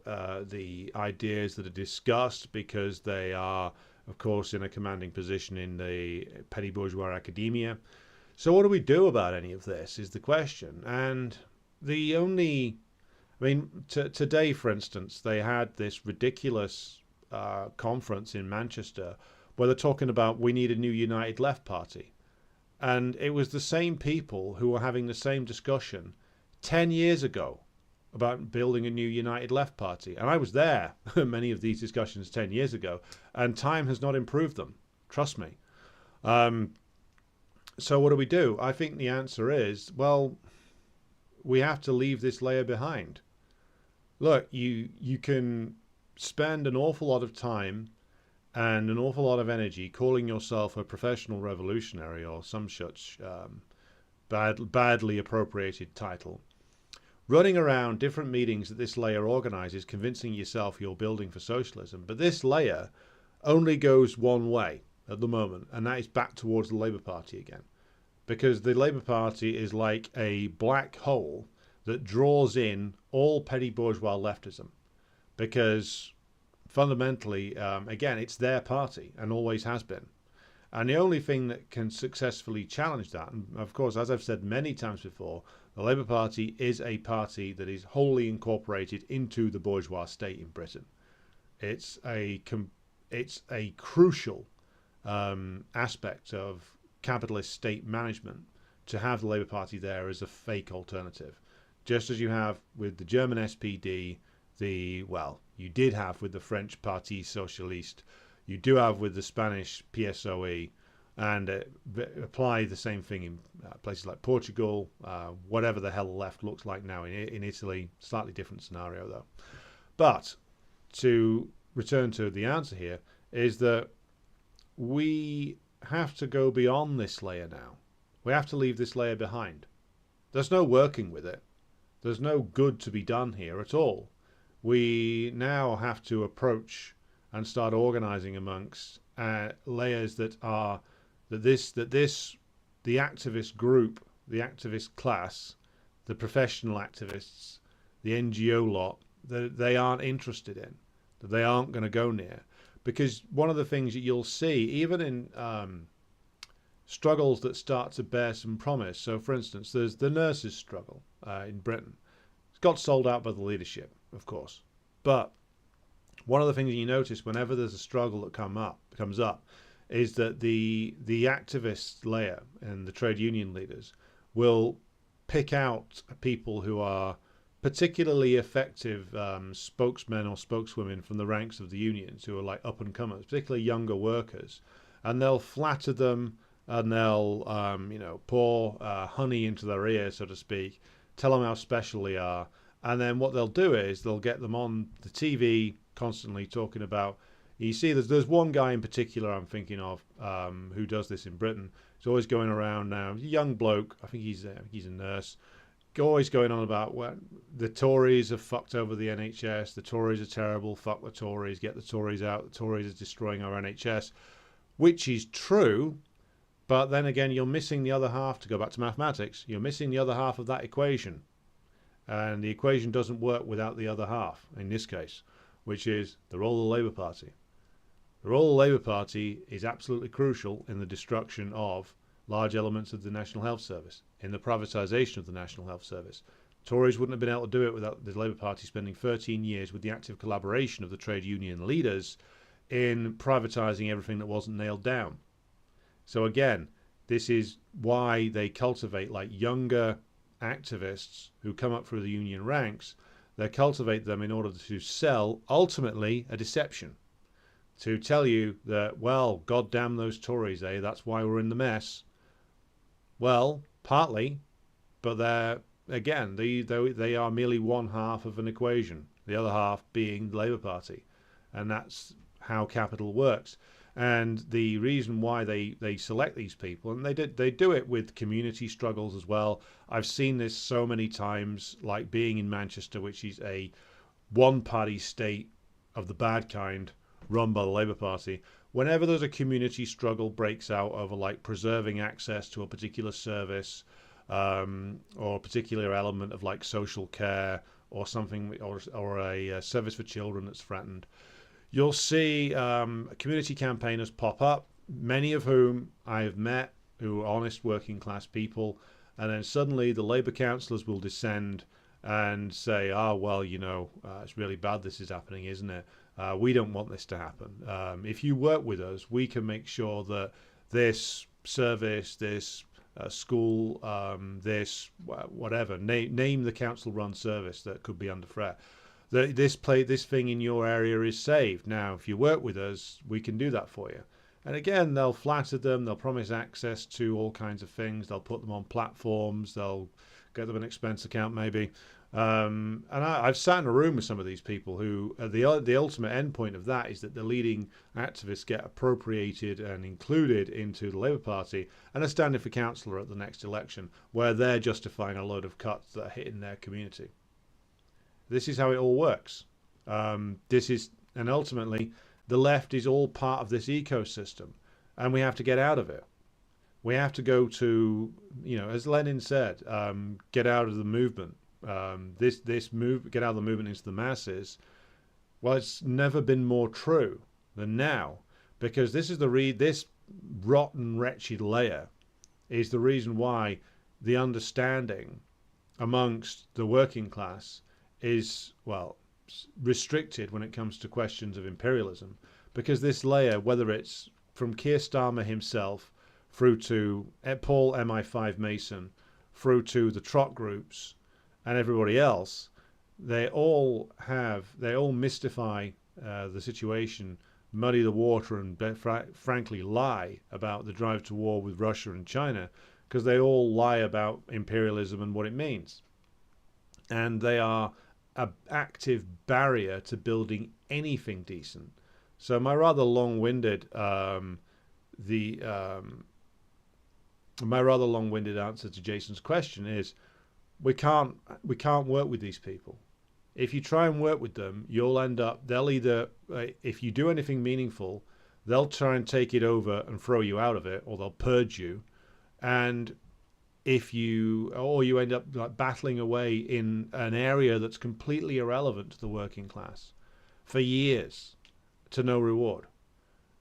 the ideas that are discussed, because they are, of course, in a commanding position in the petty bourgeois academia. So what do we do about any of this is the question. And today, for instance, they had this ridiculous conference in Manchester where they're talking about we need a new United Left Party. And it was the same people who were having the same discussion 10 years ago about building a new United Left Party. And I was there, many of these discussions 10 years ago, and time has not improved them. Trust me. So what do we do? I think the answer is, well, we have to leave this layer behind. Look, you can spend an awful lot of time and an awful lot of energy calling yourself a professional revolutionary or some such badly appropriated title, running around different meetings that this layer organizes, convincing yourself you're building for socialism. But this layer only goes one way at the moment, and that is back towards the Labour Party again. Because the Labour Party is like a black hole that draws in all petty bourgeois leftism. Because fundamentally, again, it's their party and always has been. And the only thing that can successfully challenge that, and of course, as I've said many times before, the Labour Party is a party that is wholly incorporated into the bourgeois state in Britain. It's a crucial aspect of capitalist state management to have the Labour Party there as a fake alternative. Just as you have with the German SPD, you did have with the French Parti Socialiste, you do have with the Spanish PSOE, and apply the same thing in places like Portugal, whatever the hell the left looks like now in Italy. Slightly different scenario, though. But to return to the answer here, is that we have to go beyond this layer now. We have to leave this layer behind. There's no working with it. There's no good to be done here at all. We now have to approach and start organizing amongst layers that are the activist group, the activist class, the professional activists, the NGO lot, that they aren't interested in, that they aren't going to go near. Because one of the things that you'll see, even in struggles that start to bear some promise, so for instance, there's the nurses' struggle in Britain. It's got sold out by the leadership, of course. But one of the things you notice whenever there's a struggle that comes up, is that the activist layer and the trade union leaders will pick out people who are particularly effective spokesmen or spokeswomen from the ranks of the unions, who are like up and comers, particularly younger workers, and they'll flatter them, and they'll pour honey into their ear, so to speak, tell them how special they are, and then what they'll do is they'll get them on the TV constantly talking about. You see, there's one guy in particular I'm thinking of who does this in Britain. He's always going around now. He's a young bloke. I think he's a nurse. Always going on about the Tories have fucked over the NHS. The Tories are terrible. Fuck the Tories. Get the Tories out. The Tories are destroying our NHS, which is true. But then again, you're missing the other half. To go back to mathematics, you're missing the other half of that equation. And the equation doesn't work without the other half, in this case, which is the role of the Labour Party. The role of the Labour Party is absolutely crucial in the destruction of large elements of the National Health Service, in the privatisation of the National Health Service. Tories wouldn't have been able to do it without the Labour Party spending 13 years with the active collaboration of the trade union leaders in privatising everything that wasn't nailed down. So again, this is why they cultivate like younger activists who come up through the union ranks. They cultivate them in order to sell, ultimately, a deception. To tell you that, well, God damn those Tories, eh? That's why we're in the mess. Well, partly, but they are merely one half of an equation, the other half being the Labour Party. And that's how capital works. And the reason why they select these people, and they do it with community struggles as well. I've seen this so many times, like being in Manchester, which is a one-party state of the bad kind, run by the Labour Party. Whenever there's a community struggle breaks out over like preserving access to a particular service or a particular element of like social care or something, or a service for children that's threatened, you'll see community campaigners pop up, many of whom I have met, who are honest working class people, and then suddenly the Labour councillors will descend and say, well, it's really bad this is happening, isn't it? We don't want this to happen. If you work with us, we can make sure that this service, this school, this whatever, name the council-run service that could be under threat. This thing in your area is saved. Now, if you work with us, we can do that for you. And again, they'll flatter them. They'll promise access to all kinds of things. They'll put them on platforms. They'll get them an expense account, maybe. And I've sat in a room with some of these people who the ultimate endpoint of that is that the leading activists get appropriated and included into the Labour Party and are standing for councillor at the next election, where they're justifying a load of cuts that are hitting their community. This is how it all works. And ultimately, the left is all part of this ecosystem, and we have to get out of it. We have to go to, as Lenin said, get out of the movement. Get out of the movement into the masses. Well, it's never been more true than now, because this is this rotten, wretched layer is the reason why the understanding amongst the working class is, restricted when it comes to questions of imperialism, because this layer, whether it's from Keir Starmer himself through to Paul MI5 Mason, through to the Trot groups and everybody else, they all mystify the situation, muddy the water, and frankly lie about the drive to war with Russia and China, because they all lie about imperialism and what it means. And they are an active barrier to building anything decent. So my rather long-winded answer to Jason's question is we can't work with these people. If you try and work with them, they'll either, if you do anything meaningful, they'll try and take it over and throw you out of it, or they'll purge you. And you end up like battling away in an area that's completely irrelevant to the working class for years to no reward.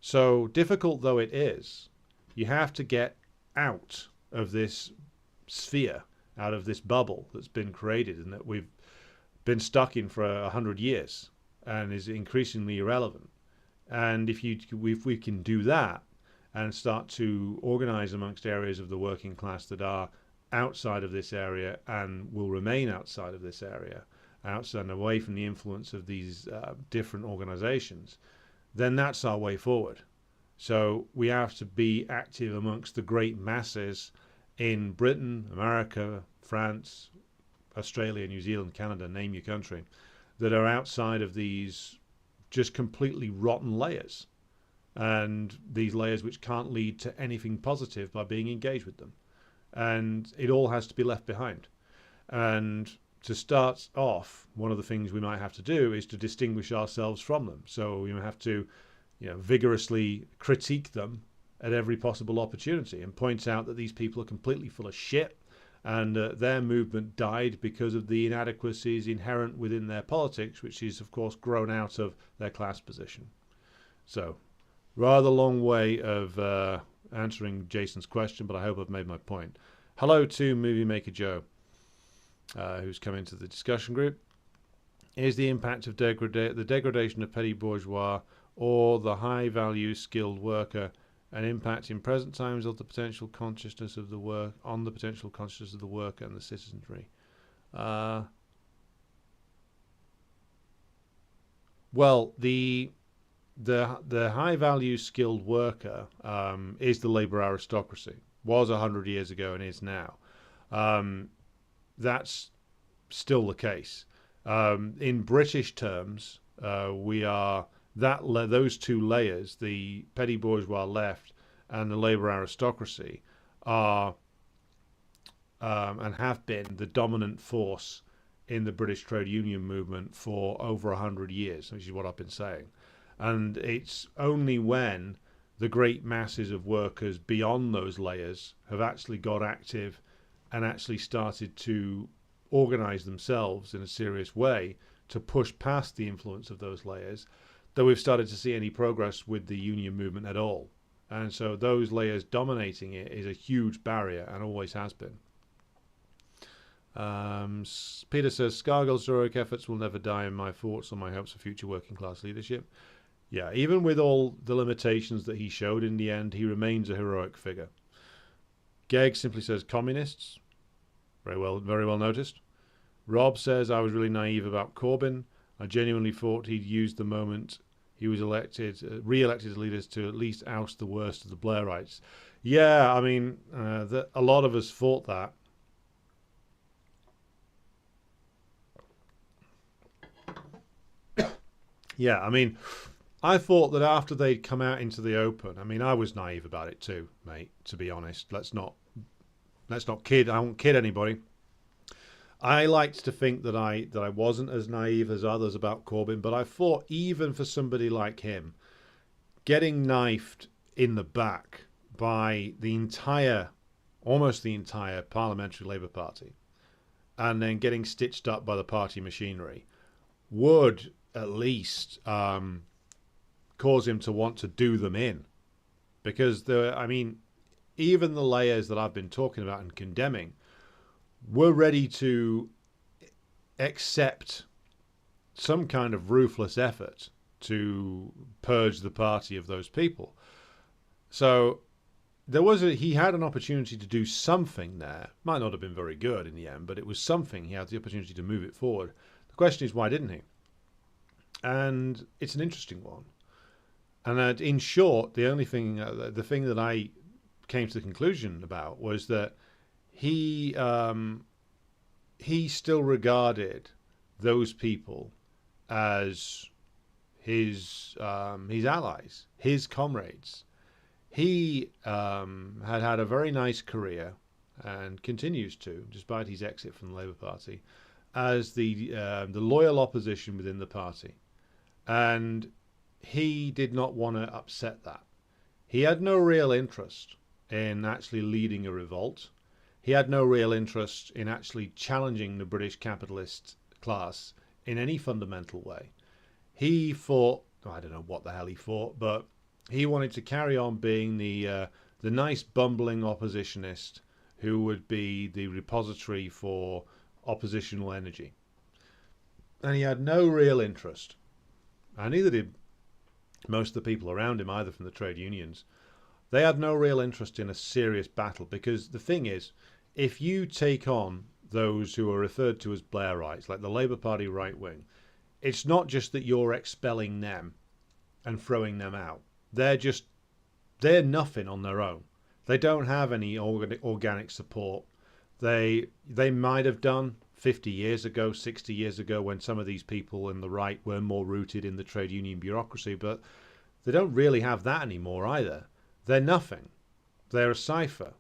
So difficult though it is, you have to get out of this sphere, out of this bubble that's been created and that we've been stuck in for 100 years and is increasingly irrelevant. And if we can do that and start to organize amongst areas of the working class that are outside of this area and will remain outside of this area, outside and away from the influence of these different organizations, then that's our way forward. So we have to be active amongst the great masses in Britain, America, France, Australia, New Zealand, Canada, name your country, that are outside of these just completely rotten layers, and these layers which can't lead to anything positive by being engaged with them. And it all has to be left behind. And to start off, one of the things we might have to do is to distinguish ourselves from them. So we have to, vigorously critique them at every possible opportunity and point out that these people are completely full of shit, and their movement died because of the inadequacies inherent within their politics, which is, of course, grown out of their class position. So, rather long way of answering Jason's question, but I hope I've made my point. Hello to Movie Maker Joe, who's come into the discussion group. Is the impact of the degradation of petty bourgeois or the high-value skilled worker an impact in present times of the potential consciousness of the work on the potential consciousness of the worker and the citizenry? Well, the high-value skilled worker is the labour aristocracy. Was 100 years ago and is now. That's still the case. In British terms, we are those two layers, the petty bourgeois left and the labour aristocracy, are and have been the dominant force in the British trade union movement for over 100 years, which is what I've been saying. And it's only when the great masses of workers beyond those layers have actually got active and actually started to organize themselves in a serious way to push past the influence of those layers that we've started to see any progress with the union movement at all. And so those layers dominating it is a huge barrier and always has been. Peter says, Scargill's heroic efforts will never die in my thoughts or my hopes for future working class leadership. Yeah, even with all the limitations that he showed, in the end, he remains a heroic figure. Gegg simply says, communists. Very well noticed. Rob says, I was really naive about Corbyn. I genuinely thought he'd used the moment he was re-elected as leader to at least oust the worst of the Blairites. Yeah, I mean, a lot of us thought that. Yeah, I mean, I thought that after they'd come out into the open, I mean, I was naive about it too, mate, to be honest. Let's not kid. I won't kid anybody. I liked to think that I wasn't as naive as others about Corbyn, but I thought even for somebody like him, getting knifed in the back by almost the entire Parliamentary Labour Party, and then getting stitched up by the party machinery, would at least cause him to want to do them in, because even the layers that I've been talking about and condemning were ready to accept some kind of ruthless effort to purge the party of those people. So he had an opportunity to do something there. Might not have been very good in the end, but it was something. He had the opportunity to move it forward. The question is, why didn't he? And it's an interesting one. And in short, the thing that I came to the conclusion about was that he still regarded those people as his allies, his comrades. He had a very nice career and continues to, despite his exit from the Labour Party, as the loyal opposition within the party. And he did not want to upset that. He had no real interest in actually leading a revolt. He had no real interest in actually challenging the British capitalist class in any fundamental way. He fought, I don't know what the hell he fought, but he wanted to carry on being the nice bumbling oppositionist who would be the repository for oppositional energy. And he had no real interest, and neither did most of the people around him, either from the trade unions. They had no real interest in a serious battle, because the thing is, if you take on those who are referred to as Blairites, like the Labour Party right wing, it's not just that you're expelling them and throwing them out. They're nothing on their own. They don't have any organic support. They might have done 50 years ago, 60 years ago, when some of these people in the right were more rooted in the trade union bureaucracy, but they don't really have that anymore either. They're nothing. They're a cipher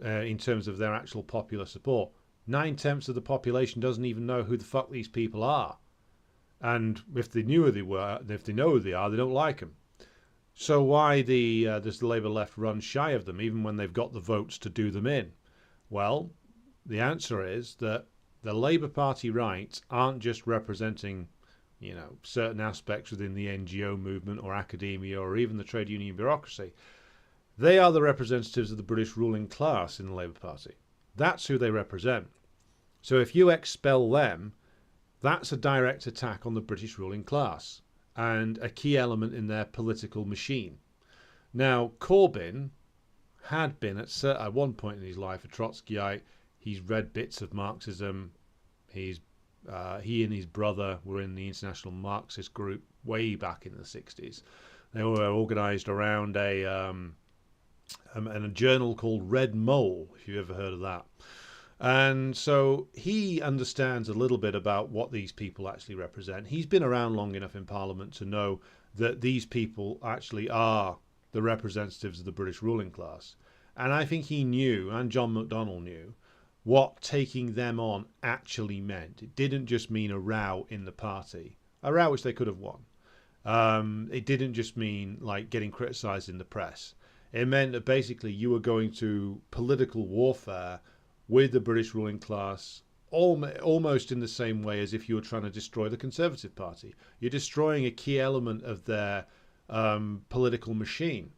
in terms of their actual popular support. 9/10 of the population doesn't even know who the fuck these people are. And if they know who they are, they don't like them. So why does the Labour left run shy of them, even when they've got the votes to do them in? Well, the answer is that the Labour Party right aren't just representing, certain aspects within the NGO movement or academia or even the trade union bureaucracy. They are the representatives of the British ruling class in the Labour Party. That's who they represent. So if you expel them, that's a direct attack on the British ruling class and a key element in their political machine. Now, Corbyn had been at one point in his life a Trotskyite. He's read bits of Marxism. He and his brother were in the International Marxist Group way back in the 60s. They were organised around a journal called Red Mole, if you've ever heard of that. And so he understands a little bit about what these people actually represent. He's been around long enough in Parliament to know that these people actually are the representatives of the British ruling class. And I think he knew, and John McDonnell knew, what taking them on actually meant. It didn't just mean a row in the party, a row which they could have won. It didn't just mean like getting criticised in the press. It meant that basically you were going to political warfare with the British ruling class almost in the same way as if you were trying to destroy the Conservative Party. You're destroying a key element of their political machine.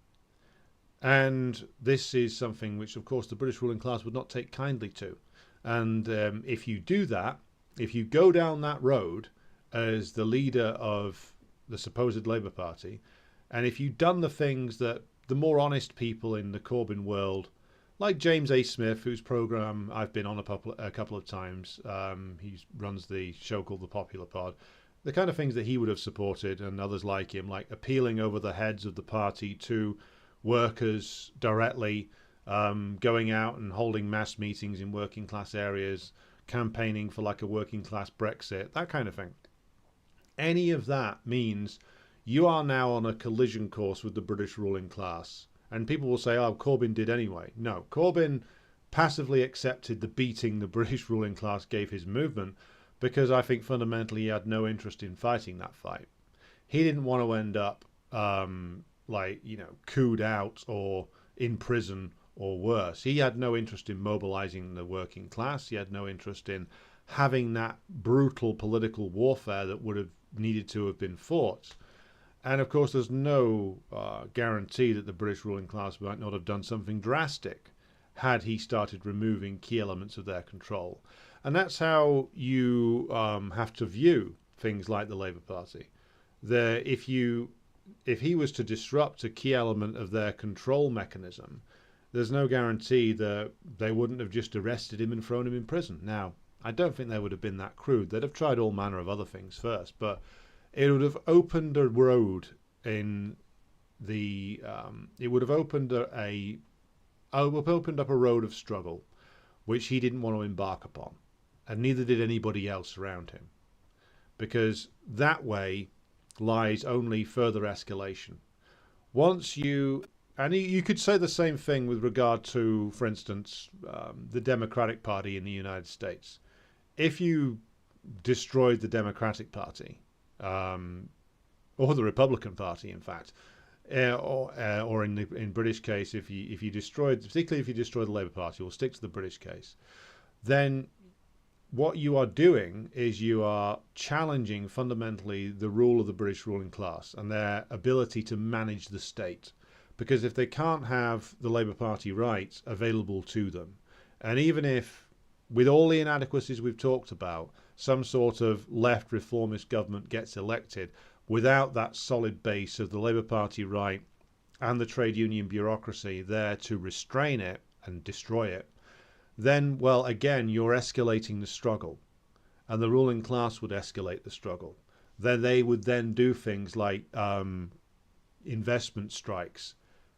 And this is something which, of course, the British ruling class would not take kindly to. And if you do that, if you go down that road as the leader of the supposed Labour Party, and if you've done the things that the more honest people in the Corbyn world, like James A. Smith, whose programme I've been on a couple of times, he runs the show called The Popular Pod, the kind of things that he would have supported, and others like him, like appealing over the heads of the party to workers directly, going out and holding mass meetings in working class areas, campaigning for like a working class Brexit, that kind of thing. Any of that means you are now on a collision course with the British ruling class. And people will say, oh, Corbyn did anyway. No, Corbyn passively accepted the beating the British ruling class gave his movement because I think fundamentally he had no interest in fighting that fight. He didn't want to end up cooed out or in prison or worse. He had no interest in mobilizing the working class. He had no interest in having that brutal political warfare that would have needed to have been fought. And of course, there's no guarantee that the British ruling class might not have done something drastic had he started removing key elements of their control. And that's how you have to view things like the Labour Party. If he was to disrupt a key element of their control mechanism, there's no guarantee that they wouldn't have just arrested him and thrown him in prison. Now, I don't think they would have been that crude. They'd have tried all manner of other things first, but it would have opened a road in the. It would have opened up a road of struggle, which he didn't want to embark upon, and neither did anybody else around him. because that way lies only further escalation. Once you, and you could say the same thing with regard to, for instance, the Democratic Party in the United States. If you destroyed the Democratic Party, or the Republican Party, in fact, or in British case, if you destroyed, particularly if you destroy the Labour Party, we'll stick to the British case, then what you are doing is you are challenging fundamentally the rule of the British ruling class and their ability to manage the state. Because if they can't have the Labour Party rights available to them, and even if, with all the inadequacies we've talked about, some sort of left reformist government gets elected without that solid base of the Labour Party right and the trade union bureaucracy there to restrain it and destroy it, then, well, again, you're escalating the struggle, and the ruling class would escalate the struggle. Then they would then do things like investment strikes,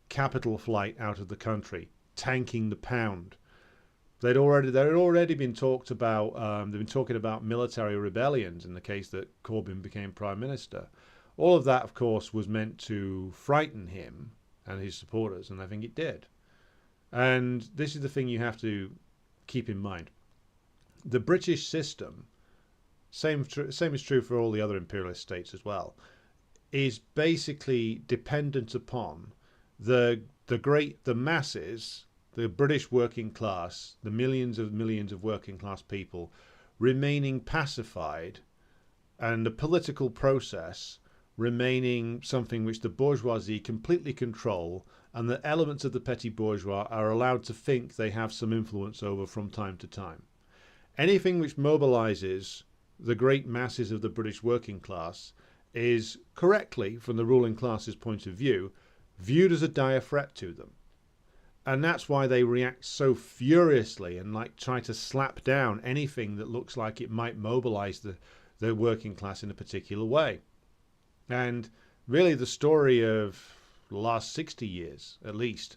capital flight out of the country, tanking the pound. There had already been talked about. They've been talking about military rebellions in the case that Corbyn became prime minister. All of that, of course, was meant to frighten him and his supporters, and I think it did. And this is the thing you have to keep in mind. The British system, same is true for all the other imperialist states as well, is basically dependent upon the masses, the British working class, the millions of working class people remaining pacified, and the political process remaining something which the bourgeoisie completely control, and the elements of the petty bourgeois are allowed to think they have some influence over from time to time. Anything which mobilizes the great masses of the British working class is, correctly, from the ruling class's point of view, viewed as a dire threat to them. And that's why they react so furiously and like try to slap down anything that looks like it might mobilize the working class in a particular way. And really the story of the last 60 years, at least,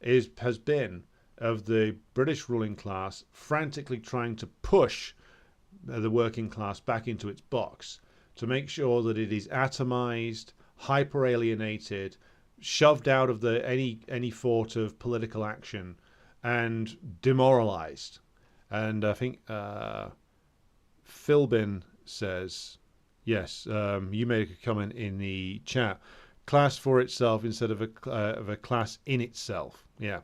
has been of the British ruling class frantically trying to push the working class back into its box to make sure that it is atomized, hyper-alienated, shoved out of any thought of political action, and demoralized. And I think Philbin says, yes, you made a comment in the chat, class for itself instead of a class in itself. Yeah.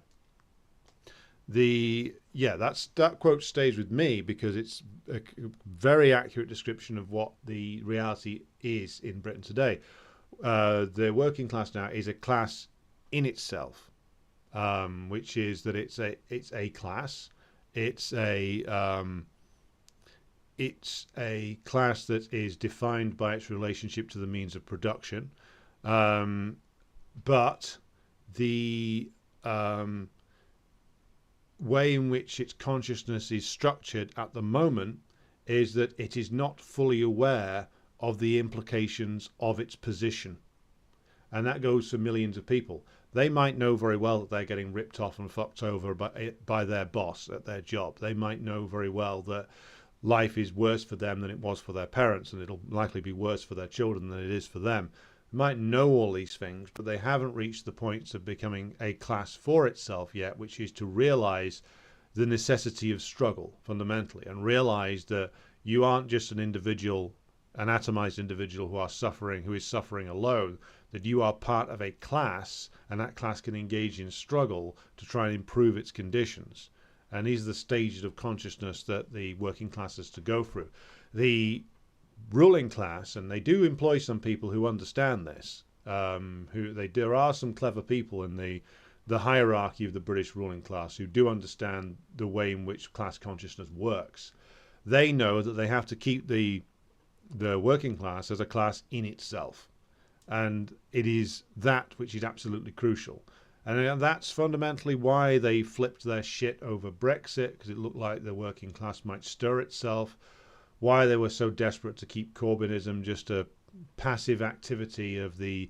That quote stays with me because it's a very accurate description of what the reality is in Britain today. The working class now is a class in itself, which is that it's a class. It's a class that is defined by its relationship to the means of production, but the way in which its consciousness is structured at the moment is that it is not fully aware of the implications of its position. And that goes for millions of people. They might know very well that they're getting ripped off and fucked over by their boss at their job. They might know very well that life is worse for them than it was for their parents, and it'll likely be worse for their children than it is for them. They might know all these things, but they haven't reached the point of becoming a class for itself yet, which is to realize the necessity of struggle fundamentally, and realize that you aren't just an individual, an atomized individual who is suffering alone, that you are part of a class, and that class can engage in struggle to try and improve its conditions. And these are the stages of consciousness that the working class has to go through. The ruling class, and they do employ some people who understand this, there are some clever people in the hierarchy of the British ruling class who do understand the way in which class consciousness works. They know that they have to keep the working class as a class in itself, and it is that which is absolutely crucial. And that's fundamentally why they flipped their shit over Brexit, because it looked like the working class might stir itself. Why they were so desperate to keep Corbynism just a passive activity of the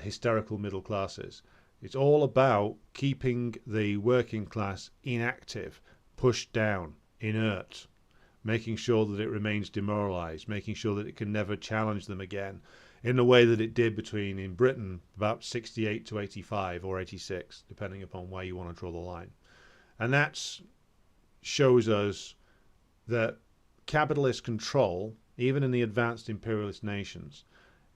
hysterical middle classes. It's all about keeping the working class inactive, pushed down, inert, making sure that it remains demoralized, making sure that it can never challenge them again in the way that it did in Britain about 68 to 85 or 86, depending upon where you want to draw the line. And that shows us that capitalist control, even in the advanced imperialist nations,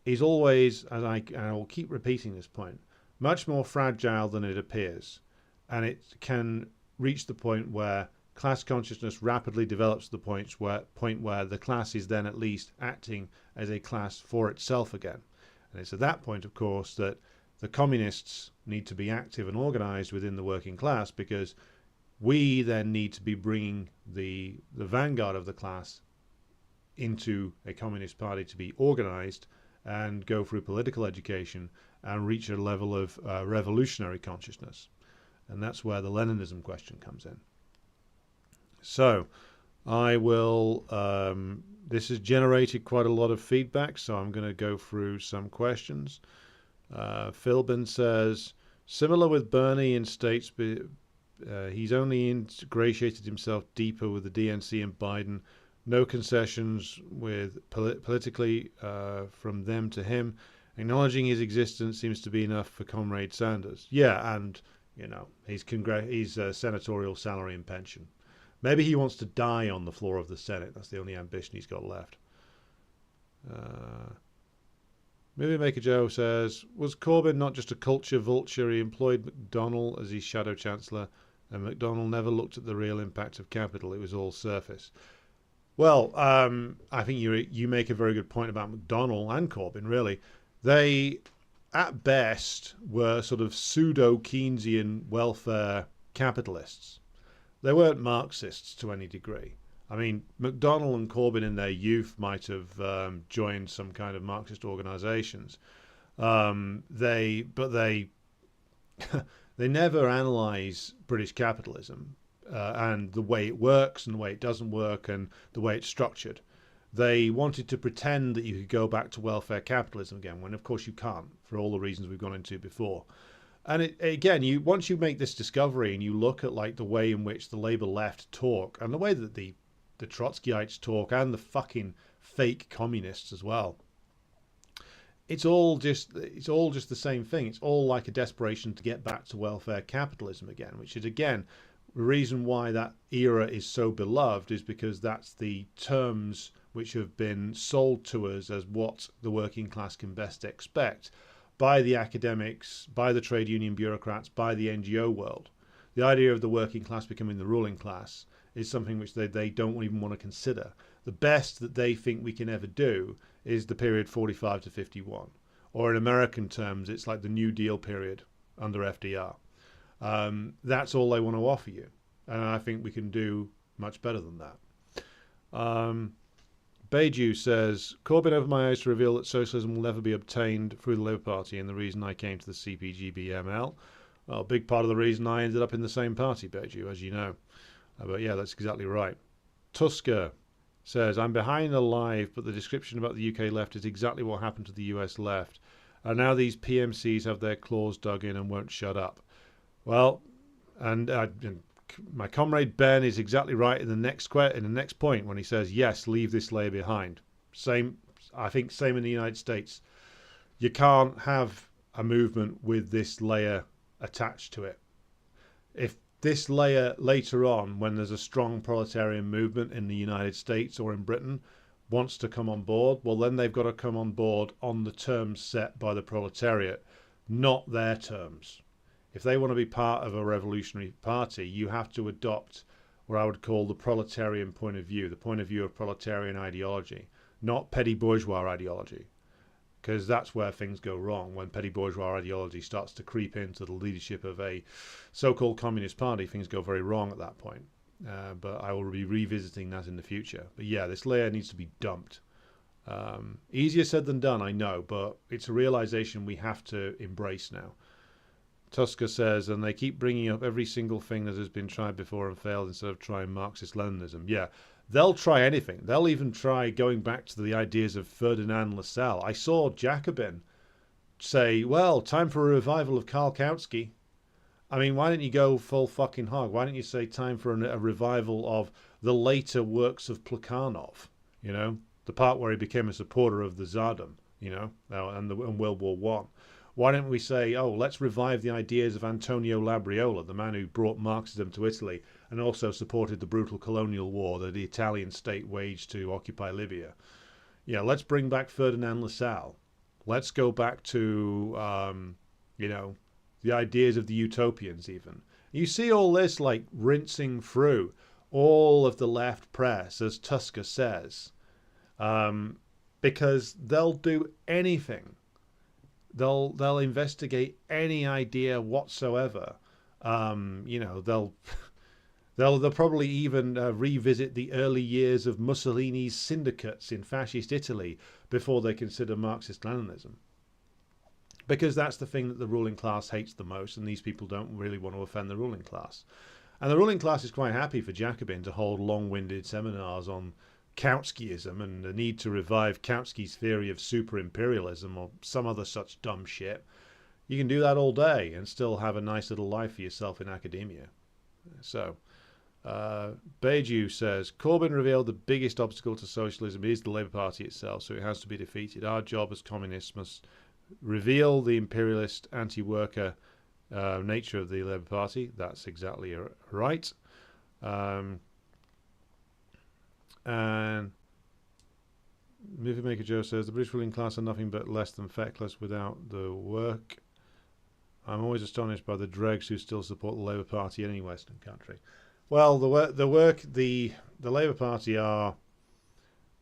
is always, and I will keep repeating this point, much more fragile than it appears. And it can reach the point where class consciousness rapidly develops to the point where the class is then at least acting as a class for itself again. And it's at that point, of course, that the communists need to be active and organized within the working class, because we then need to be bringing the vanguard of the class into a communist party to be organized and go through political education and reach a level of revolutionary consciousness. And that's where the Leninism question comes in. So I will, this has generated quite a lot of feedback, so I'm going to go through some questions. Philbin says, similar with Bernie in states, he's only ingratiated himself deeper with the DNC and Biden. No concessions with politically from them to him. Acknowledging his existence seems to be enough for Comrade Sanders. Yeah, and you know he's senatorial salary and pension. Maybe he wants to die on the floor of the Senate. That's the only ambition he's got left. Movie Maker Joe says, was Corbyn not just a culture vulture? He employed McDonnell as his shadow chancellor, and McDonnell never looked at the real impact of capital. It was all surface. Well, I think you make a very good point about McDonnell and Corbyn, really. They, at best, were sort of pseudo-Keynesian welfare capitalists. They weren't Marxists to any degree. I mean, McDonnell and Corbyn in their youth might have joined some kind of Marxist organizations. They never analyze British capitalism and the way it works and the way it doesn't work and the way it's structured. They wanted to pretend that you could go back to welfare capitalism again, when of course you can't, for all the reasons we've gone into before. And once you make this discovery and you look at like the way in which the Labour left talk and the way that the Trotskyites talk and the fucking fake communists as well, it's all just the same thing. It's all like a desperation to get back to welfare capitalism again, which is again the reason why that era is so beloved, is because that's the terms which have been sold to us as what the working class can best expect by the academics, by the trade union bureaucrats, by the NGO world. The idea of the working class becoming the ruling class is something which they don't even want to consider. The best that they think we can ever do is the period 45 to 51. Or in American terms, it's like the New Deal period under FDR. That's all they want to offer you. And I think we can do much better than that. Beju says, Corbyn opened my eyes to reveal that socialism will never be obtained through the Labour Party, and the reason I came to the CPGB-ML. Well, a big part of the reason I ended up in the same party, Beju, as you know. But yeah, that's exactly right. Tusker says, I'm behind the live, but the description about the UK left is exactly what happened to the US left. And now these PMCs have their claws dug in and won't shut up. Well, and my comrade Ben is exactly right in the next point when he says, yes, leave this layer behind. I think same in the United States. You can't have a movement with this layer attached to it. If this layer later on, when there's a strong proletarian movement in the United States or in Britain, wants to come on board, well, then they've got to come on board on the terms set by the proletariat, not their terms. If they want to be part of a revolutionary party, you have to adopt what I would call the proletarian point of view, the point of view of proletarian ideology, not petty bourgeois ideology. Because that's where things go wrong. When petty bourgeois ideology starts to creep into the leadership of a so-called communist party, things go very wrong at that point. But I will be revisiting that in the future. But yeah, this layer needs to be dumped. Easier said than done, I know, but it's a realization we have to embrace now. Tusker says, and they keep bringing up every single thing that has been tried before and failed instead of trying Marxist-Leninism. Yeah, they'll try anything. They'll even try going back to the ideas of Ferdinand Lassalle. I saw Jacobin say, well, time for a revival of Karl Kautsky. I mean, why don't you go full fucking hog? Why don't you say time for a revival of the later works of Plekhanov? You know, the part where he became a supporter of the Tsardom, you know, and World War One. Why don't we say, oh, let's revive the ideas of Antonio Labriola, the man who brought Marxism to Italy and also supported the brutal colonial war that the Italian state waged to occupy Libya? Yeah, let's bring back Ferdinand Lassalle. Let's go back to, you know, the ideas of the utopians even. You see all this like rinsing through all of the left press, as Tusker says, because they'll do anything. They'll investigate any idea whatsoever. You know, they'll probably even revisit the early years of Mussolini's syndicates in fascist Italy before they consider Marxist-Leninism. Because that's the thing that the ruling class hates the most, and these people don't really want to offend the ruling class. And the ruling class is quite happy for Jacobin to hold long-winded seminars on Kautskyism and the need to revive Kautsky's theory of super-imperialism or some other such dumb shit. You can do that all day and still have a nice little life for yourself in academia. So, Beju says, Corbyn revealed the biggest obstacle to socialism is the Labour Party itself, so it has to be defeated. Our job as communists must reveal the imperialist, anti-worker nature of the Labour Party. That's exactly right. And Movie Maker Joe says, the British ruling class are nothing but less than feckless without the work. I'm always astonished by the dregs who still support the Labour Party in any Western country. Well, the Labour Party are...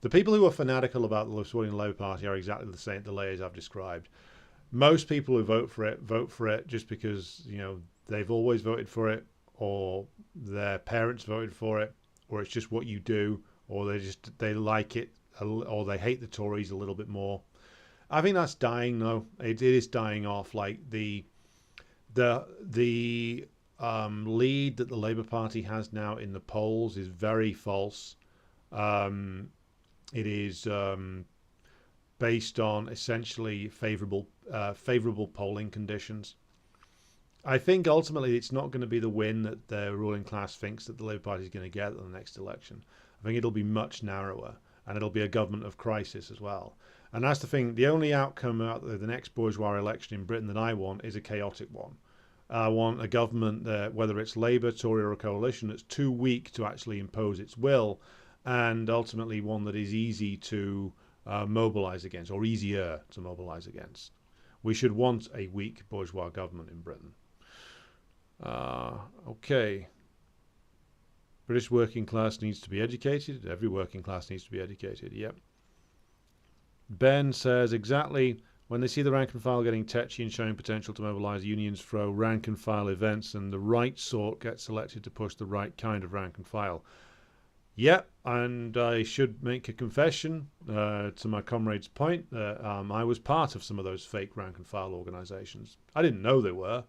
The people who are fanatical about supporting the Labour Party are exactly the same, the layers I've described. Most people who vote for it just because, you know, they've always voted for it, or their parents voted for it, or it's just what you do, or they like it, or they hate the Tories a little bit more. I think that's dying, though. It is dying off. Like the lead that the Labour Party has now in the polls is very false. It is based on essentially favourable polling conditions. I think ultimately it's not going to be the win that the ruling class thinks that the Labour Party is going to get at the next election. I think it'll be much narrower, and it'll be a government of crisis as well. And that's the thing. The only outcome out of the next bourgeois election in Britain that I want is a chaotic one. I want a government that, whether it's Labour, Tory or a coalition, that's too weak to actually impose its will, and ultimately one that is easy to mobilise against, or easier to mobilise against. We should want a weak bourgeois government in Britain. Okay. British working class needs to be educated. Every working class needs to be educated. Yep. Ben says, exactly. When they see the rank and file getting tetchy and showing potential to mobilise, unions throw rank and file events, and the right sort gets selected to push the right kind of rank and file. Yep, and I should make a confession to my comrade's point that I was part of some of those fake rank and file organisations. I didn't know they were.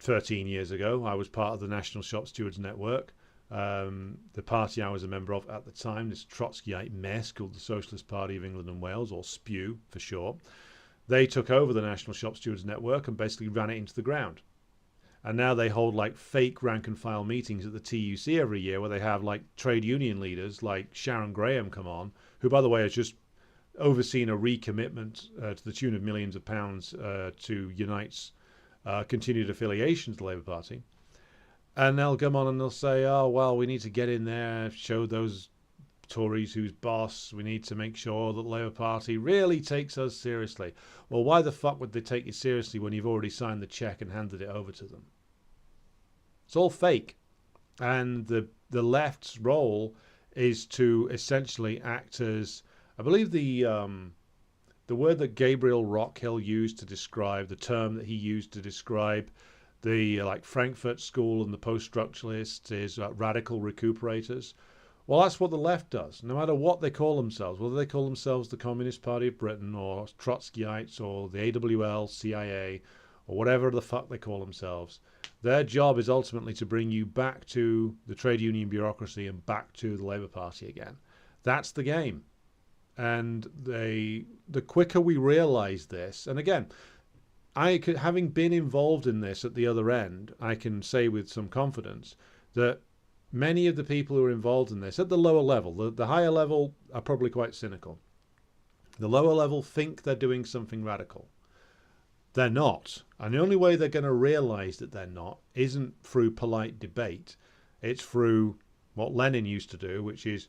13 years ago, I was part of the National Shop Stewards Network. The party I was a member of at the time, this Trotskyite mess called the Socialist Party of England and Wales, or SPEW for short, they took over the National Shop Stewards Network and basically ran it into the ground. And now they hold like fake rank and file meetings at the TUC every year where they have like trade union leaders like Sharon Graham come on, who, by the way, has just overseen a recommitment to the tune of millions of pounds to Unite's continued affiliation to the Labour Party. And they'll come on and they'll say, oh, well, we need to get in there, show those Tories who's boss. We need to make sure that the Labour Party really takes us seriously. Well, why the fuck would they take you seriously when you've already signed the cheque and handed it over to them? It's all fake. And the left's role is to essentially act as, I believe the word that Gabriel Rockhill used to describe, the term that he used to describe the like Frankfurt School and the post-structuralists is radical recuperators. Well, that's what the left does. No matter what they call themselves, whether they call themselves the Communist Party of Britain or Trotskyites or the AWL, CIA, or whatever the fuck they call themselves, their job is ultimately to bring you back to the trade union bureaucracy and back to the Labour Party again. That's the game. And the quicker we realise this, and again, having been involved in this at the other end, I can say with some confidence that many of the people who are involved in this at the lower level, the higher level are probably quite cynical. The lower level think they're doing something radical. They're not. And the only way they're going to realize that they're not isn't through polite debate. It's through what Lenin used to do, which is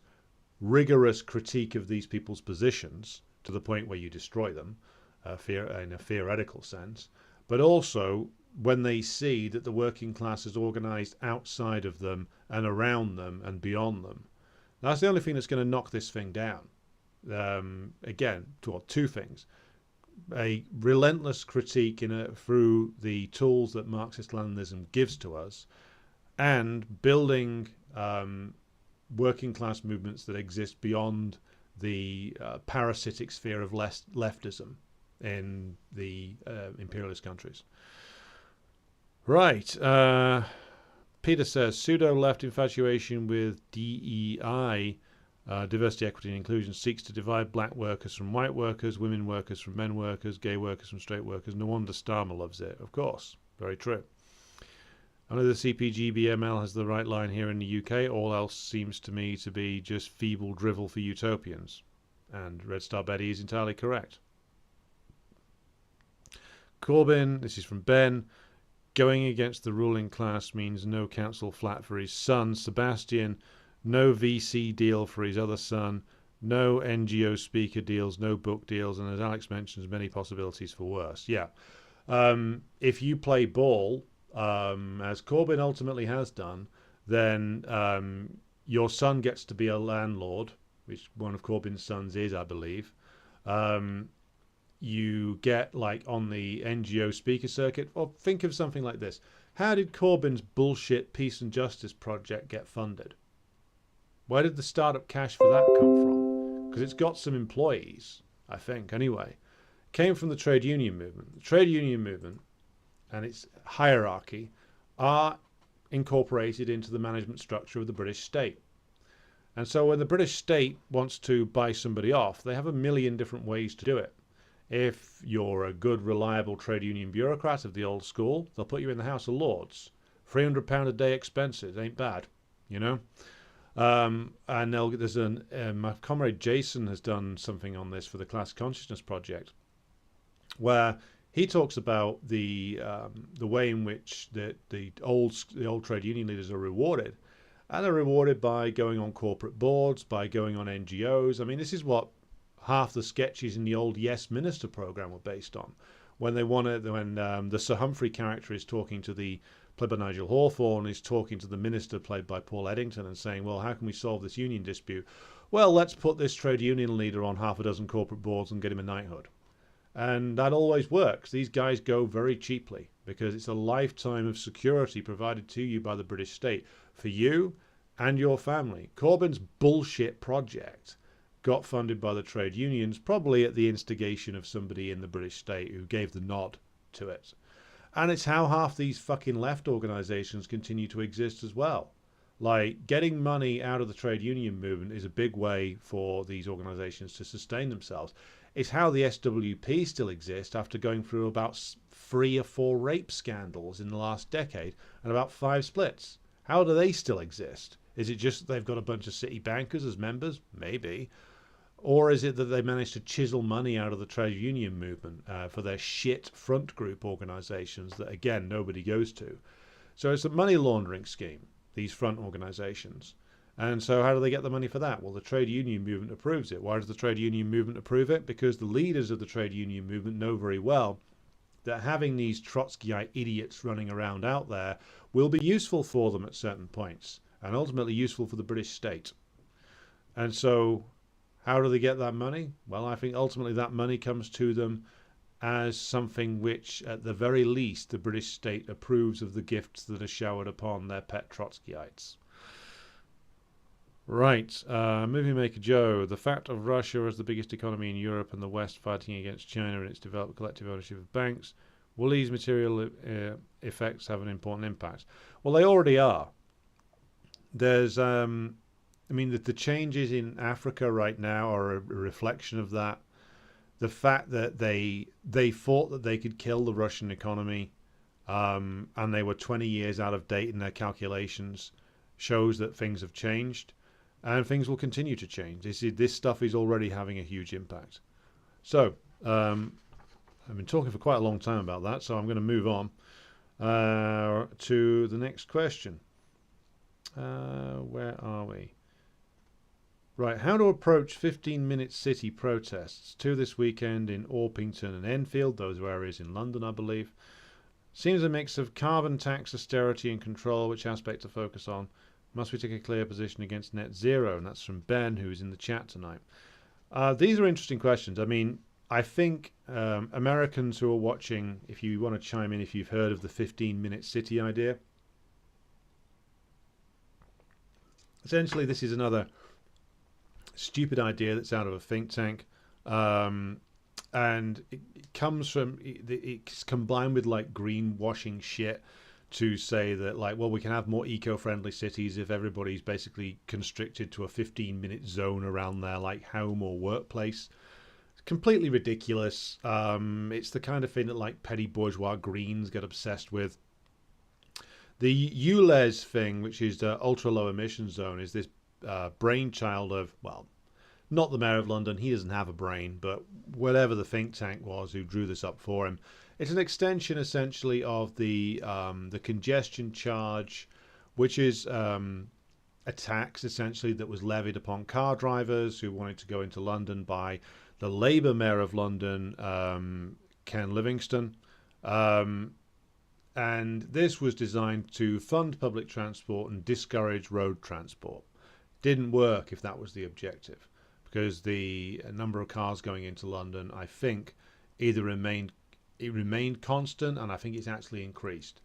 rigorous critique of these people's positions to the point where you destroy them, in a theoretical sense, but also when they see that the working class is organized outside of them and around them and beyond them. That's the only thing that's going to knock this thing down. Again, two things. A relentless critique through the tools that Marxist-Leninism gives to us, and building working class movements that exist beyond the parasitic sphere of leftism in the imperialist countries. Right. Peter says, pseudo-left infatuation with DEI, diversity, equity and inclusion, seeks to divide black workers from white workers, women workers from men workers, gay workers from straight workers. No wonder Starmer loves it. Of course. Very true. Only the CPGBML has the right line here in the UK. All else seems to me to be just feeble drivel for utopians. And Red Star Betty is entirely correct. Corbyn, this is from Ben, going against the ruling class means no council flat for his son. Sebastian, no VC deal for his other son, no NGO speaker deals, no book deals, and as Alex mentions, many possibilities for worse. Yeah. If you play ball, as Corbyn ultimately has done, then your son gets to be a landlord, which one of Corbyn's sons is, I believe. You get like on the NGO speaker circuit, or think of something like this. How did Corbyn's bullshit peace and justice project get funded? Where did the startup cash for that come from? Because it's got some employees, I think, anyway. Came from the trade union movement. The trade union movement and its hierarchy are incorporated into the management structure of the British state. And so when the British state wants to buy somebody off, they have a million different ways to do it. If you're a good, reliable trade union bureaucrat of the old school, they'll put you in the House of Lords. £300 a day expenses, ain't bad, you know? And there's my comrade Jason has done something on this for the Class Consciousness Project, where he talks about the way in which the old trade union leaders are rewarded. And they're rewarded by going on corporate boards, by going on NGOs. I mean, this is what half the sketches in the old Yes Minister program were based on. When the Sir Humphrey character is talking to the played by Nigel Hawthorne, is talking to the minister played by Paul Eddington and saying, well, how can we solve this union dispute? Well, let's put this trade union leader on half a dozen corporate boards and get him a knighthood. And that always works. These guys go very cheaply because it's a lifetime of security provided to you by the British state for you and your family. Corbyn's bullshit project got funded by the trade unions, probably at the instigation of somebody in the British state who gave the nod to it. And it's how half these fucking left organisations continue to exist as well. Like, getting money out of the trade union movement is a big way for these organisations to sustain themselves. It's how the SWP still exists after going through about 3 or 4 rape scandals in the last decade and about 5 splits. How do they still exist? Is it just they've got a bunch of city bankers as members? Maybe. Or is it that they managed to chisel money out of the trade union movement for their shit front group organisations that, again, nobody goes to? So it's a money laundering scheme, these front organisations. And so how do they get the money for that? Well, the trade union movement approves it. Why does the trade union movement approve it? Because the leaders of the trade union movement know very well that having these Trotskyite idiots running around out there will be useful for them at certain points and ultimately useful for the British state. And so how do they get that money? Well, I think ultimately that money comes to them as something which, at the very least, the British state approves of the gifts that are showered upon their pet Trotskyites. Right, Movie Maker Joe. The fact of Russia as the biggest economy in Europe and the West fighting against China and its developed collective ownership of banks, will these material effects have an important impact? Well, they already are. There's, the changes in Africa right now are a reflection of that. the fact that they thought that they could kill the Russian economy, and they were 20 years out of date in their calculations, shows that things have changed, and things will continue to change. This stuff is already having a huge impact. So I've been talking for quite a long time about that, so I'm going to move on to the next question. Where are we? Right, how to approach 15-minute city protests. 2 this weekend in Orpington and Enfield. Those are areas in London, I believe. Seems a mix of carbon tax, austerity and control. Which aspect to focus on? Must we take a clear position against net zero? And that's from Ben, who's in the chat tonight. These are interesting questions. I mean, I think Americans who are watching, if you want to chime in, if you've heard of the 15-minute city idea. Essentially, this is another stupid idea that's out of a think tank, and it comes from it's combined with like greenwashing shit to say that, like, well, we can have more eco-friendly cities if everybody's basically constricted to a 15-minute zone around their like home or workplace. It's completely ridiculous. It's the kind of thing that like petty bourgeois Greens get obsessed with. The ULEZ thing, which is the ultra low emission zone, is this brainchild of, well, not the mayor of London, he doesn't have a brain, but whatever the think tank was who drew this up for him. It's an extension essentially of the congestion charge, which is a tax essentially that was levied upon car drivers who wanted to go into London by the Labour mayor of London, Ken Livingstone. And this was designed to fund public transport and discourage road transport. Didn't work if that was the objective, because the number of cars going into London, I think, either remained constant, and I think it's actually increased.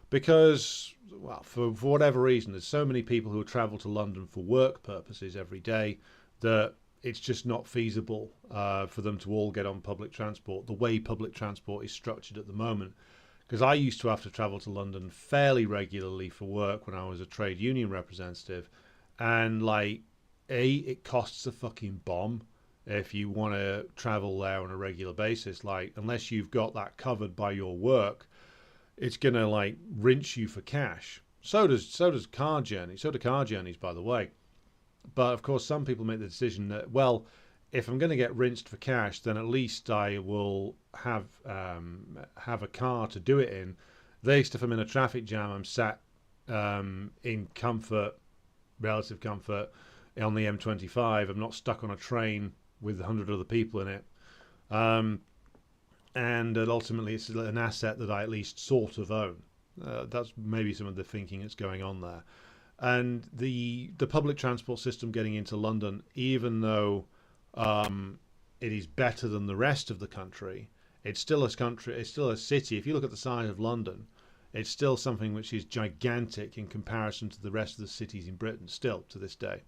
Because, well, for whatever reason, there's so many people who travel to London for work purposes every day that it's just not feasible for them to all get on public transport, the way public transport is structured at the moment. Because I used to have to travel to London fairly regularly for work when I was a trade union representative. And, like, it costs a fucking bomb if you want to travel there on a regular basis. Like, unless you've got that covered by your work, it's going to, like, rinse you for cash. So does car journeys. So do car journeys, by the way. But, of course, some people make the decision that, well, if I'm going to get rinsed for cash, then at least I will have a car to do it in. At least if I'm in a traffic jam, I'm sat in comfort, relative comfort, on the M25. I'm not stuck on a train with 100 other people in it. And ultimately, it's an asset that I at least sort of own. That's maybe some of the thinking that's going on there. And the public transport system getting into London, even though it is better than the rest of the country, it's still a city. If you look at the size of London, it's still something which is gigantic in comparison to the rest of the cities in Britain, still to this day.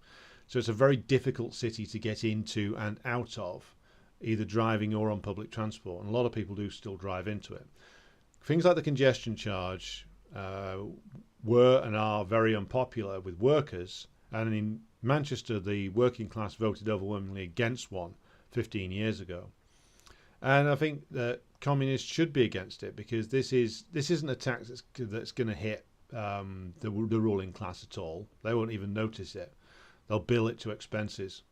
So it's a very difficult city to get into and out of, either driving or on public transport. And a lot of people do still drive into it. Things like the congestion charge were and are very unpopular with workers. And in Manchester, the working class voted overwhelmingly against one 15 years ago. And I think that communists should be against it, because this isn't a tax that's going to hit the ruling class at all. They won't even notice it. They'll bill it to expenses.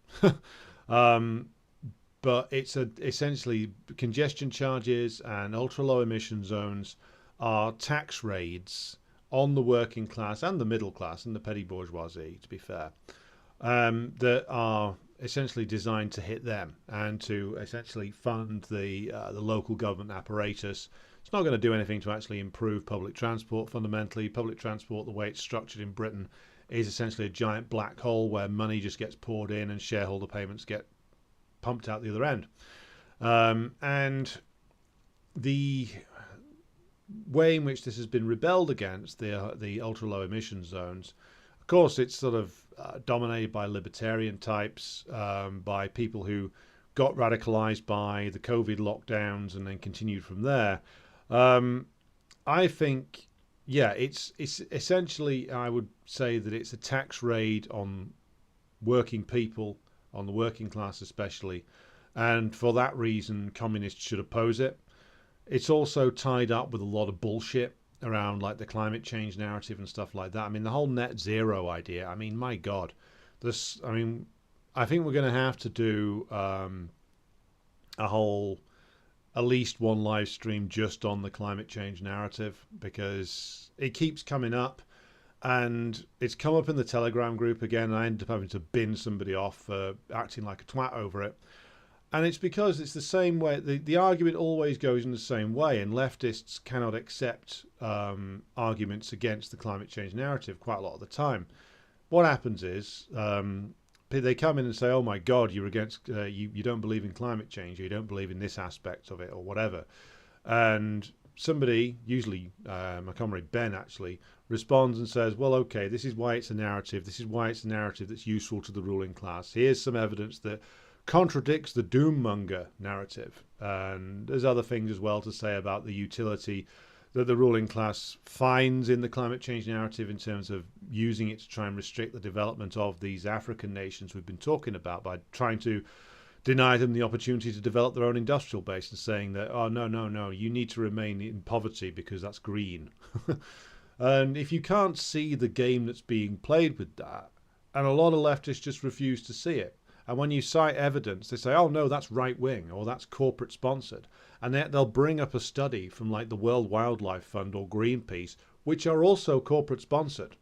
But it's essentially congestion charges and ultra low emission zones are tax raids on the working class and the middle class and the petty bourgeoisie, to be fair, that are essentially designed to hit them and to essentially fund the local government apparatus. It's not going to do anything to actually improve public transport. Fundamentally, public transport, the way it's structured in Britain, is essentially a giant black hole where money just gets poured in and shareholder payments get pumped out the other end. And the way in which this has been rebelled against, the ultra low emission zones, of course, it's sort of dominated by libertarian types, by people who got radicalized by the COVID lockdowns and then continued from there. I think, yeah, it's essentially, I would say that it's a tax raid on working people, on the working class especially, And for that reason, communists should oppose it. It's also tied up with a lot of bullshit around like the climate change narrative and stuff like that. I mean, the whole net zero idea. I mean, my God, this. I mean, I think we're going to have to do at least one live stream just on the climate change narrative, because it keeps coming up, and it's come up in the Telegram group again. And I ended up having to bin somebody off for acting like a twat over it. And it's because it's the same way. The argument always goes in the same way, and leftists cannot accept arguments against the climate change narrative quite a lot of the time. What happens is they come in and say, "Oh my God, you're against you don't believe in climate change, or you don't believe in this aspect of it, or whatever." And somebody, usually my comrade Ben, actually responds and says, "Well, okay, this is why it's a narrative. This is why it's a narrative that's useful to the ruling class. Here's some evidence that contradicts the doom-monger narrative." And there's other things as well to say about the utility that the ruling class finds in the climate change narrative in terms of using it to try and restrict the development of these African nations we've been talking about by trying to deny them the opportunity to develop their own industrial base and saying that, oh, no, you need to remain in poverty because that's green. And if you can't see the game that's being played with that, and a lot of leftists just refuse to see it, and when you cite evidence, they say, oh, no, that's right-wing or that's corporate-sponsored. And they'll bring up a study from like the World Wildlife Fund or Greenpeace, which are also corporate-sponsored.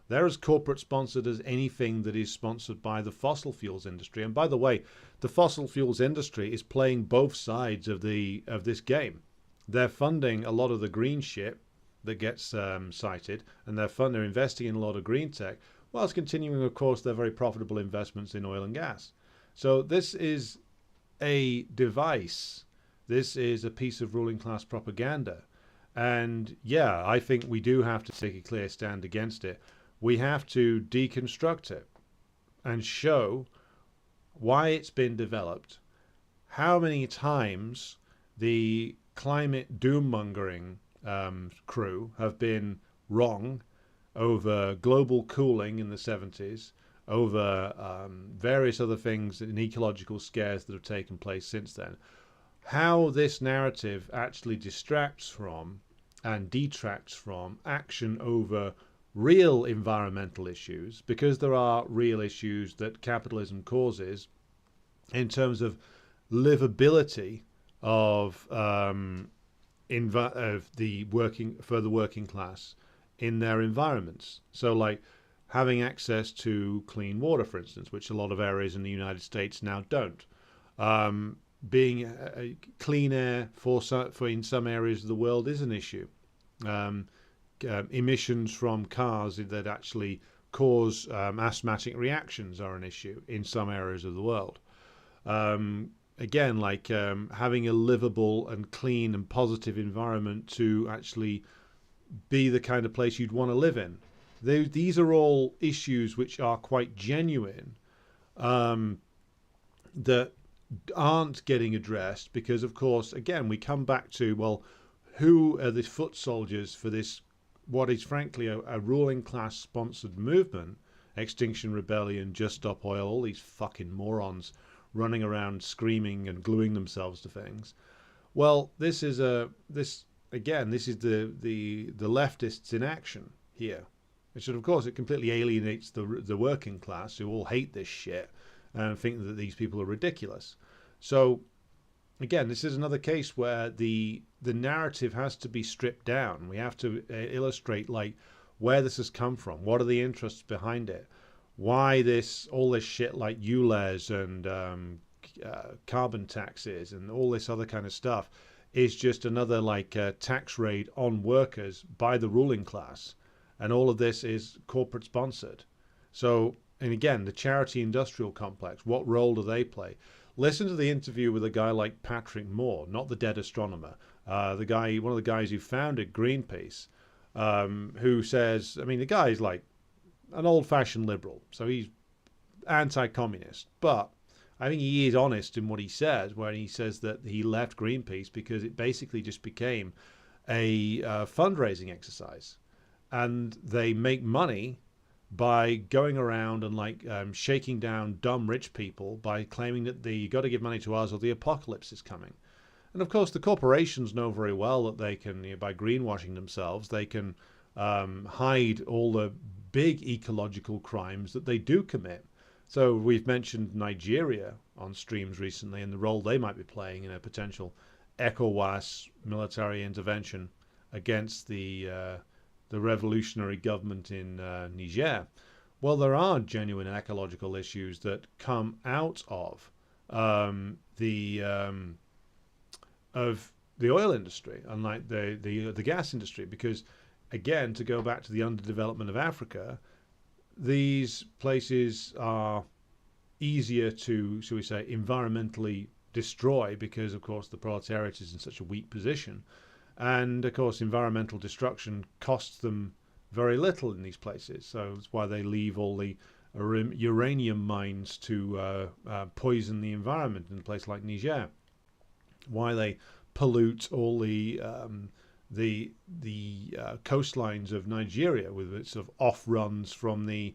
They're as corporate-sponsored as anything that is sponsored by the fossil fuels industry. And by the way, the fossil fuels industry is playing both sides of this game. They're funding a lot of the green shit that gets cited, and they're investing in a lot of green tech, whilst continuing, of course, their very profitable investments in oil and gas. So this is a device. This is a piece of ruling class propaganda. And yeah, I think we do have to take a clear stand against it. We have to deconstruct it and show why it's been developed, how many times the climate doom-mongering crew have been wrong over global cooling in the 70s, over various other things and ecological scares that have taken place since then. How this narrative actually distracts from and detracts from action over real environmental issues, because there are real issues that capitalism causes in terms of livability of the working class in their environments. So like having access to clean water, for instance, which a lot of areas in the United States now don't. Being clean air for in some areas of the world is an issue. Emissions from cars that actually cause asthmatic reactions are an issue in some areas of the world. Again, like having a livable and clean and positive environment to actually be the kind of place you'd want to live in. These are all issues which are quite genuine, that aren't getting addressed because, of course, again, we come back to, well, who are the foot soldiers for this, what is frankly a ruling class sponsored movement? Extinction Rebellion, Just Stop Oil, all these fucking morons running around screaming and gluing themselves to things. Well, this is the leftists in action here. Which, of course, it completely alienates the working class, who all hate this shit and think that these people are ridiculous. So, again, this is another case where the narrative has to be stripped down. We have to illustrate like where this has come from, what are the interests behind it, why all this shit like ULEZ and carbon taxes and all this other kind of stuff is just another like tax raid on workers by the ruling class. And all of this is corporate sponsored. So, and again, the charity industrial complex, what role do they play? Listen to the interview with a guy like Patrick Moore, not the dead astronomer, one of the guys who founded Greenpeace, who says, I mean, the guy's like an old-fashioned liberal, so he's anti-communist, but I think he is honest in what he says, where he says that he left Greenpeace because it basically just became a fundraising exercise. And they make money by going around and shaking down dumb rich people by claiming that you got to give money to us or the apocalypse is coming. And of course, the corporations know very well that they can, by greenwashing themselves, they can hide all the big ecological crimes that they do commit. So we've mentioned Nigeria on streams recently and the role they might be playing in a potential ECOWAS military intervention against the revolutionary government in Niger. Well, there are genuine ecological issues that come out of the oil industry, unlike the gas industry, because again, to go back to the underdevelopment of Africa, these places are easier to, shall we say, environmentally destroy because, of course, the proletariat is in such a weak position. And, of course, environmental destruction costs them very little in these places. So that's why they leave all the uranium mines to poison the environment in a place like Niger. Why they pollute all the coastlines of Nigeria with its sort of off runs from the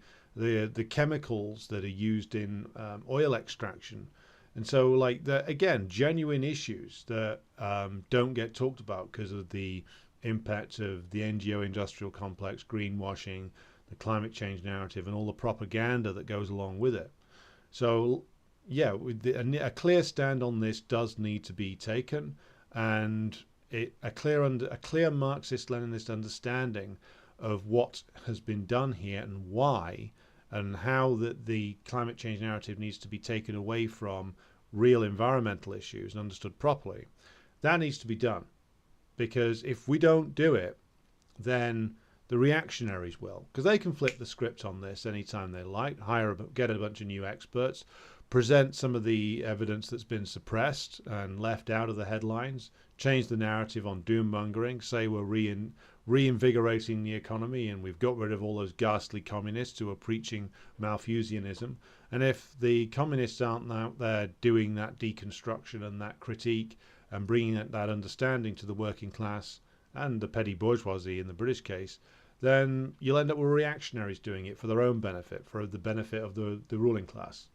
chemicals that are used in oil extraction. And so, again, genuine issues that don't get talked about because of the impact of the NGO industrial complex, greenwashing, the climate change narrative, and all the propaganda that goes along with it. So, yeah, a clear stand on this does need to be taken, and a clear Marxist-Leninist understanding of what has been done here and why, and how the climate change narrative needs to be taken away from real environmental issues and understood properly. That needs to be done, because if we don't do it, then the reactionaries will, because they can flip the script on this anytime they like, get a bunch of new experts, present some of the evidence that's been suppressed and left out of the headlines, change the narrative on doom mongering, say we're reinvigorating the economy and we've got rid of all those ghastly communists who are preaching Malthusianism. And if the communists aren't out there doing that deconstruction and that critique and bringing that understanding to the working class and the petty bourgeoisie in the British case, then you'll end up with reactionaries doing it for their own benefit, for the benefit of the ruling class.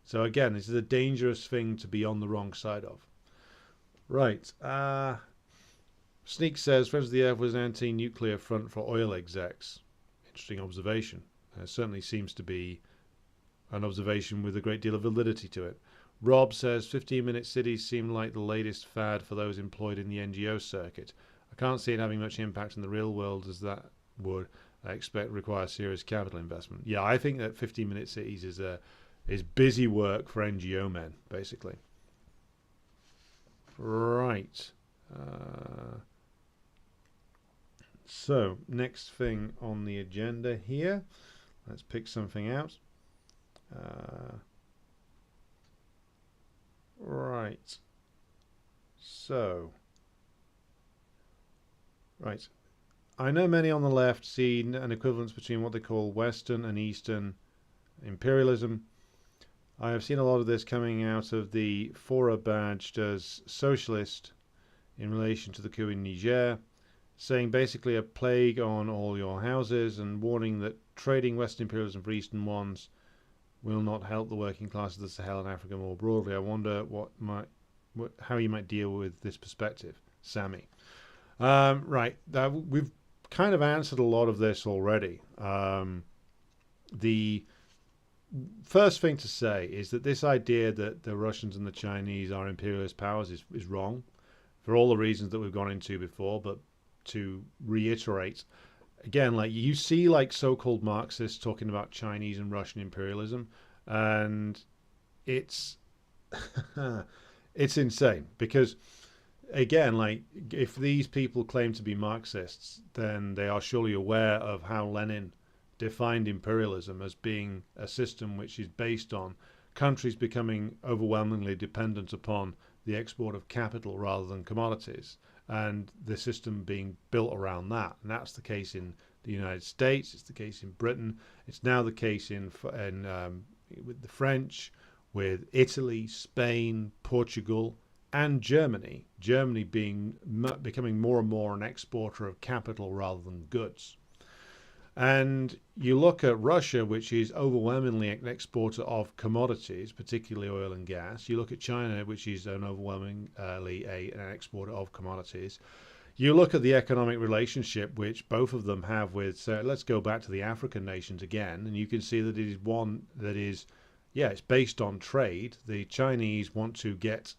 So again, this is a dangerous thing to be on the wrong side of. Right. Sneak says, Friends of the Earth was an anti-nuclear front for oil execs. Interesting observation. Certainly seems to be an observation with a great deal of validity to it. Rob says, 15-minute cities seem like the latest fad for those employed in the NGO circuit. I can't see it having much impact in the real world, as that would, I expect, require serious capital investment. Yeah, I think that 15-minute cities is busy work for NGO men, basically. Right. So, next thing on the agenda here. Let's pick something out. Right. So. Right. I know many on the left see an equivalence between what they call Western and Eastern imperialism. I have seen a lot of this coming out of the Fora badged as socialist in relation to the coup in Niger, saying basically a plague on all your houses and warning that trading Western imperialism for Eastern ones will not help the working class of the Sahel and Africa more broadly. I wonder how you might deal with this perspective, Sammy. Right, we've kind of answered a lot of this already. The first thing to say is that this idea that the Russians and the Chinese are imperialist powers is wrong, for all the reasons that we've gone into before. But to reiterate, again, you see so-called Marxists talking about Chinese and Russian imperialism, and it's it's insane, because again, if these people claim to be Marxists, then they are surely aware of how Lenin defined imperialism as being a system which is based on countries becoming overwhelmingly dependent upon the export of capital rather than commodities, and the system being built around that. And that's the case in the United States, it's the case in Britain, it's now the case with the French, with Italy, Spain, Portugal, and Germany. Germany becoming more and more an exporter of capital rather than goods. And you look at Russia, which is overwhelmingly an exporter of commodities, particularly oil and gas. You look at China, which is an overwhelmingly an exporter of commodities. You look at the economic relationship which both of them have with, let's go back to the African nations again, and you can see that it is one that is, yeah, it's based on trade. The Chinese want to get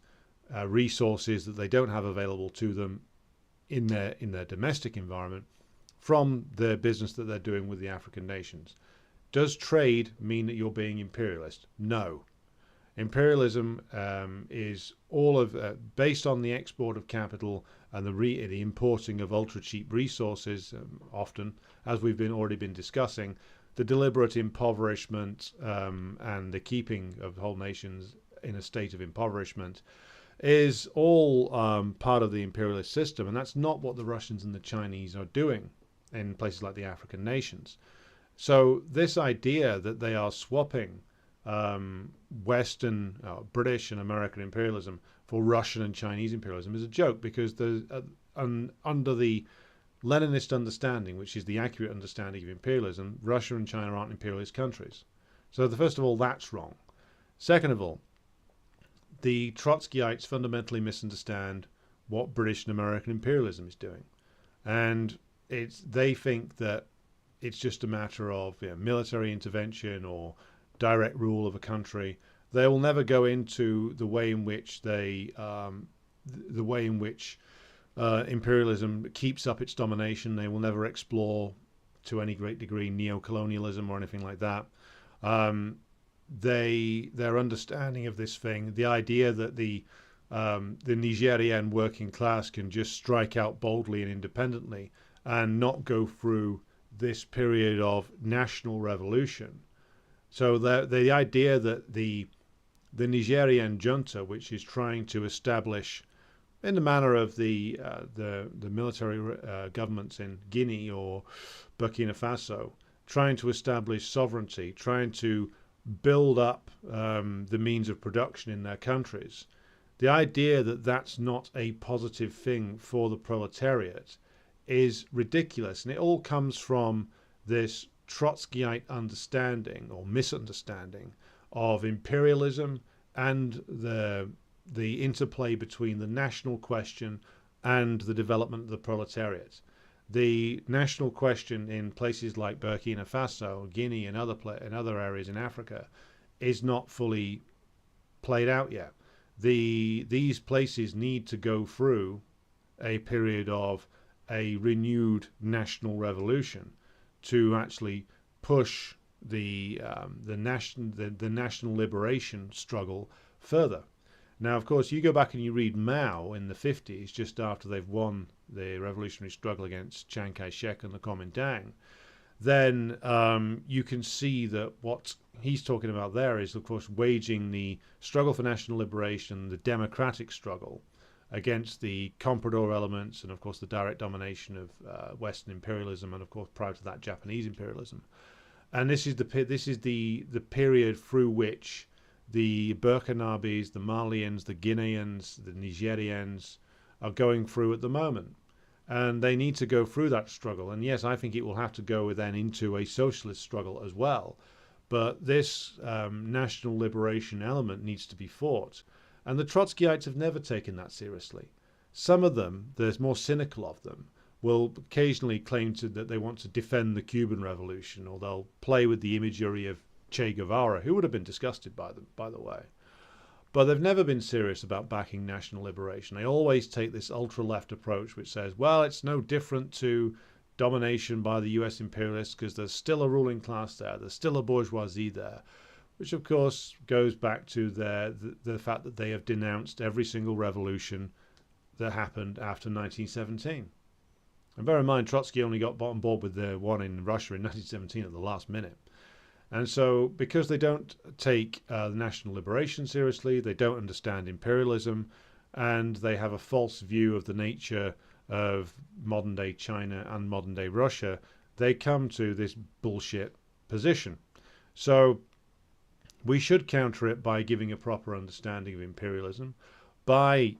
resources that they don't have available to them in their domestic environment from the business that they're doing with the African nations. Does trade mean that you're being imperialist? No. Imperialism is all of based on the export of capital and the importing of ultra cheap resources, often, as we've already been discussing, the deliberate impoverishment and the keeping of whole nations in a state of impoverishment is all part of the imperialist system, and that's not what the Russians and the Chinese are doing in places like the African nations. So this idea that they are swapping Western, British and American imperialism for Russian and Chinese imperialism is a joke, because under the Leninist understanding, which is the accurate understanding of imperialism, Russia and China aren't imperialist countries. So first of all, that's wrong. Second of all, the Trotskyites fundamentally misunderstand what British and American imperialism is doing. And they think that it's just a matter of military intervention or direct rule of a country. They will never go into the way in which imperialism keeps up its domination. They will never explore to any great degree neo-colonialism or anything like that. Their understanding of this thing, the idea that the Nigerian working class can just strike out boldly and independently and not go through this period of national revolution. So the idea that the Nigerian junta, which is trying to establish, in the manner of the military governments in Guinea or Burkina Faso, trying to establish sovereignty, trying to build up the means of production in their countries. The idea that that's not a positive thing for the proletariat is ridiculous, and it all comes from this Trotskyite understanding or misunderstanding of imperialism and the interplay between the national question and the development of the proletariat. The national question in places like Burkina Faso, Guinea, and other areas in Africa is not fully played out yet. These places need to go through a period of a renewed national revolution to actually push the national liberation struggle further. Now, of course, you go back and you read Mao in the 50s, just after they've won the revolutionary struggle against Chiang Kai-shek and the Kuomintang, then you can see that what he's talking about there is, of course, waging the struggle for national liberation, the democratic struggle against the comprador elements and, of course, the direct domination of Western imperialism and, of course, prior to that, Japanese imperialism. And this is the period through which the Burkinabes, the Malians, the Guineans, the Nigerians are going through at the moment. And they need to go through that struggle. And yes, I think it will have to go then into a socialist struggle as well. But this national liberation element needs to be fought. And the Trotskyites have never taken that seriously. Some of them, there's more cynical of them, will occasionally claim that they want to defend the Cuban Revolution, or they'll play with the imagery of Che Guevara, who would have been disgusted by them, by the way. But they've never been serious about backing national liberation. They always take this ultra-left approach which says, well, it's no different to domination by the US imperialists because there's still a ruling class there, there's still a bourgeoisie there, which of course goes back to the fact that they have denounced every single revolution that happened after 1917. And bear in mind, Trotsky only got on board with the one in Russia in 1917 at the last minute. And so, because they don't take the national liberation seriously, they don't understand imperialism, and they have a false view of the nature of modern-day China and modern-day Russia, they come to this bullshit position. So, we should counter it by giving a proper understanding of imperialism, by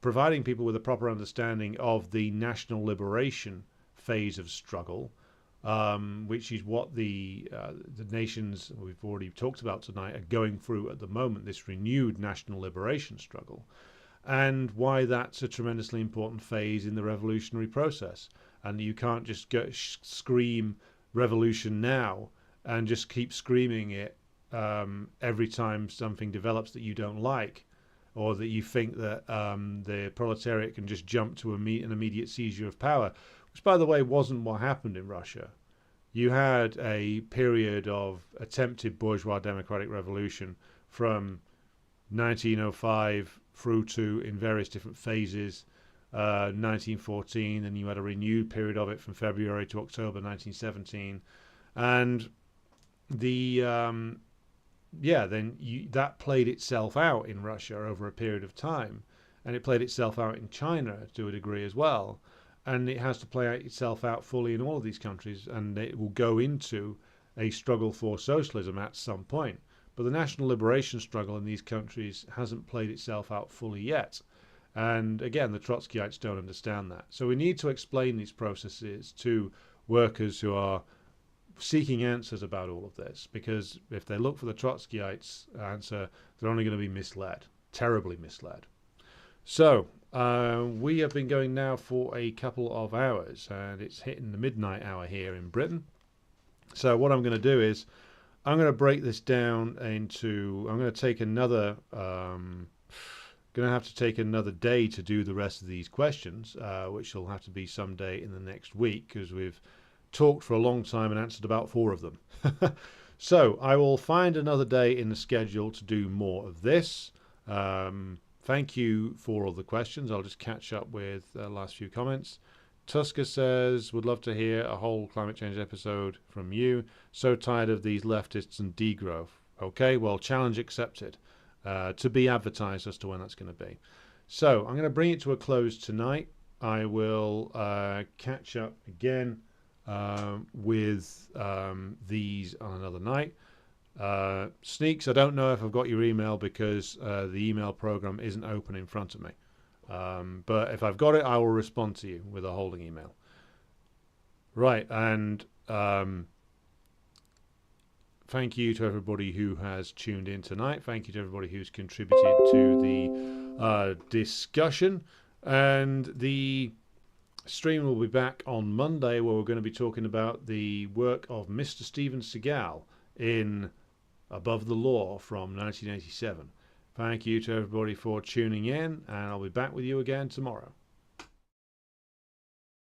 providing people with a proper understanding of the national liberation phase of struggle, which is what the nations we've already talked about tonight are going through at the moment, this renewed national liberation struggle, and why that's a tremendously important phase in the revolutionary process. And you can't just go scream revolution now and just keep screaming it every time something develops that you don't like, or that you think that the proletariat can just jump to an immediate seizure of power, which, by the way, wasn't what happened in Russia. You had a period of attempted bourgeois democratic revolution from 1905 through to, in various different phases, 1914, and you had a renewed period of it from February to October 1917, and that played itself out in Russia over a period of time, and it played itself out in China to a degree as well, and it has to play itself out fully in all of these countries, and it will go into a struggle for socialism at some point. But the national liberation struggle in these countries hasn't played itself out fully yet. And again, the Trotskyites don't understand that. So we need to explain these processes to workers who are seeking answers about all of this, because if they look for the Trotskyites' answer, they're only going to be misled, terribly misled. So we have been going now for a couple of hours, and it's hitting the midnight hour here in Britain. So what I'm going to do is I'm going to break this down into, I'm going to take another going to have to take another day to do the rest of these questions, which will have to be someday in the next week, because we've talked for a long time and answered about 4 of them. So I will find another day in the schedule to do more of this. Thank you for all the questions. I'll just catch up with the last few comments. Tusker says, would love to hear a whole climate change episode from you. So tired of these leftists and degrowth. Okay, well, challenge accepted. To be advertised as to when that's going to be. So I'm going to bring it to a close tonight. I will catch up again with these on another night. Sneaks, I don't know if I've got your email because the email program isn't open in front of me. But if I've got it, I will respond to you with a holding email. Right, and thank you to everybody who has tuned in tonight. Thank you to everybody who's contributed to the discussion. And the stream will be back on Monday, where we're going to be talking about the work of Mr. Steven Seagal in Above the Law from 1987. Thank you to everybody for tuning in, and I'll be back with you again tomorrow.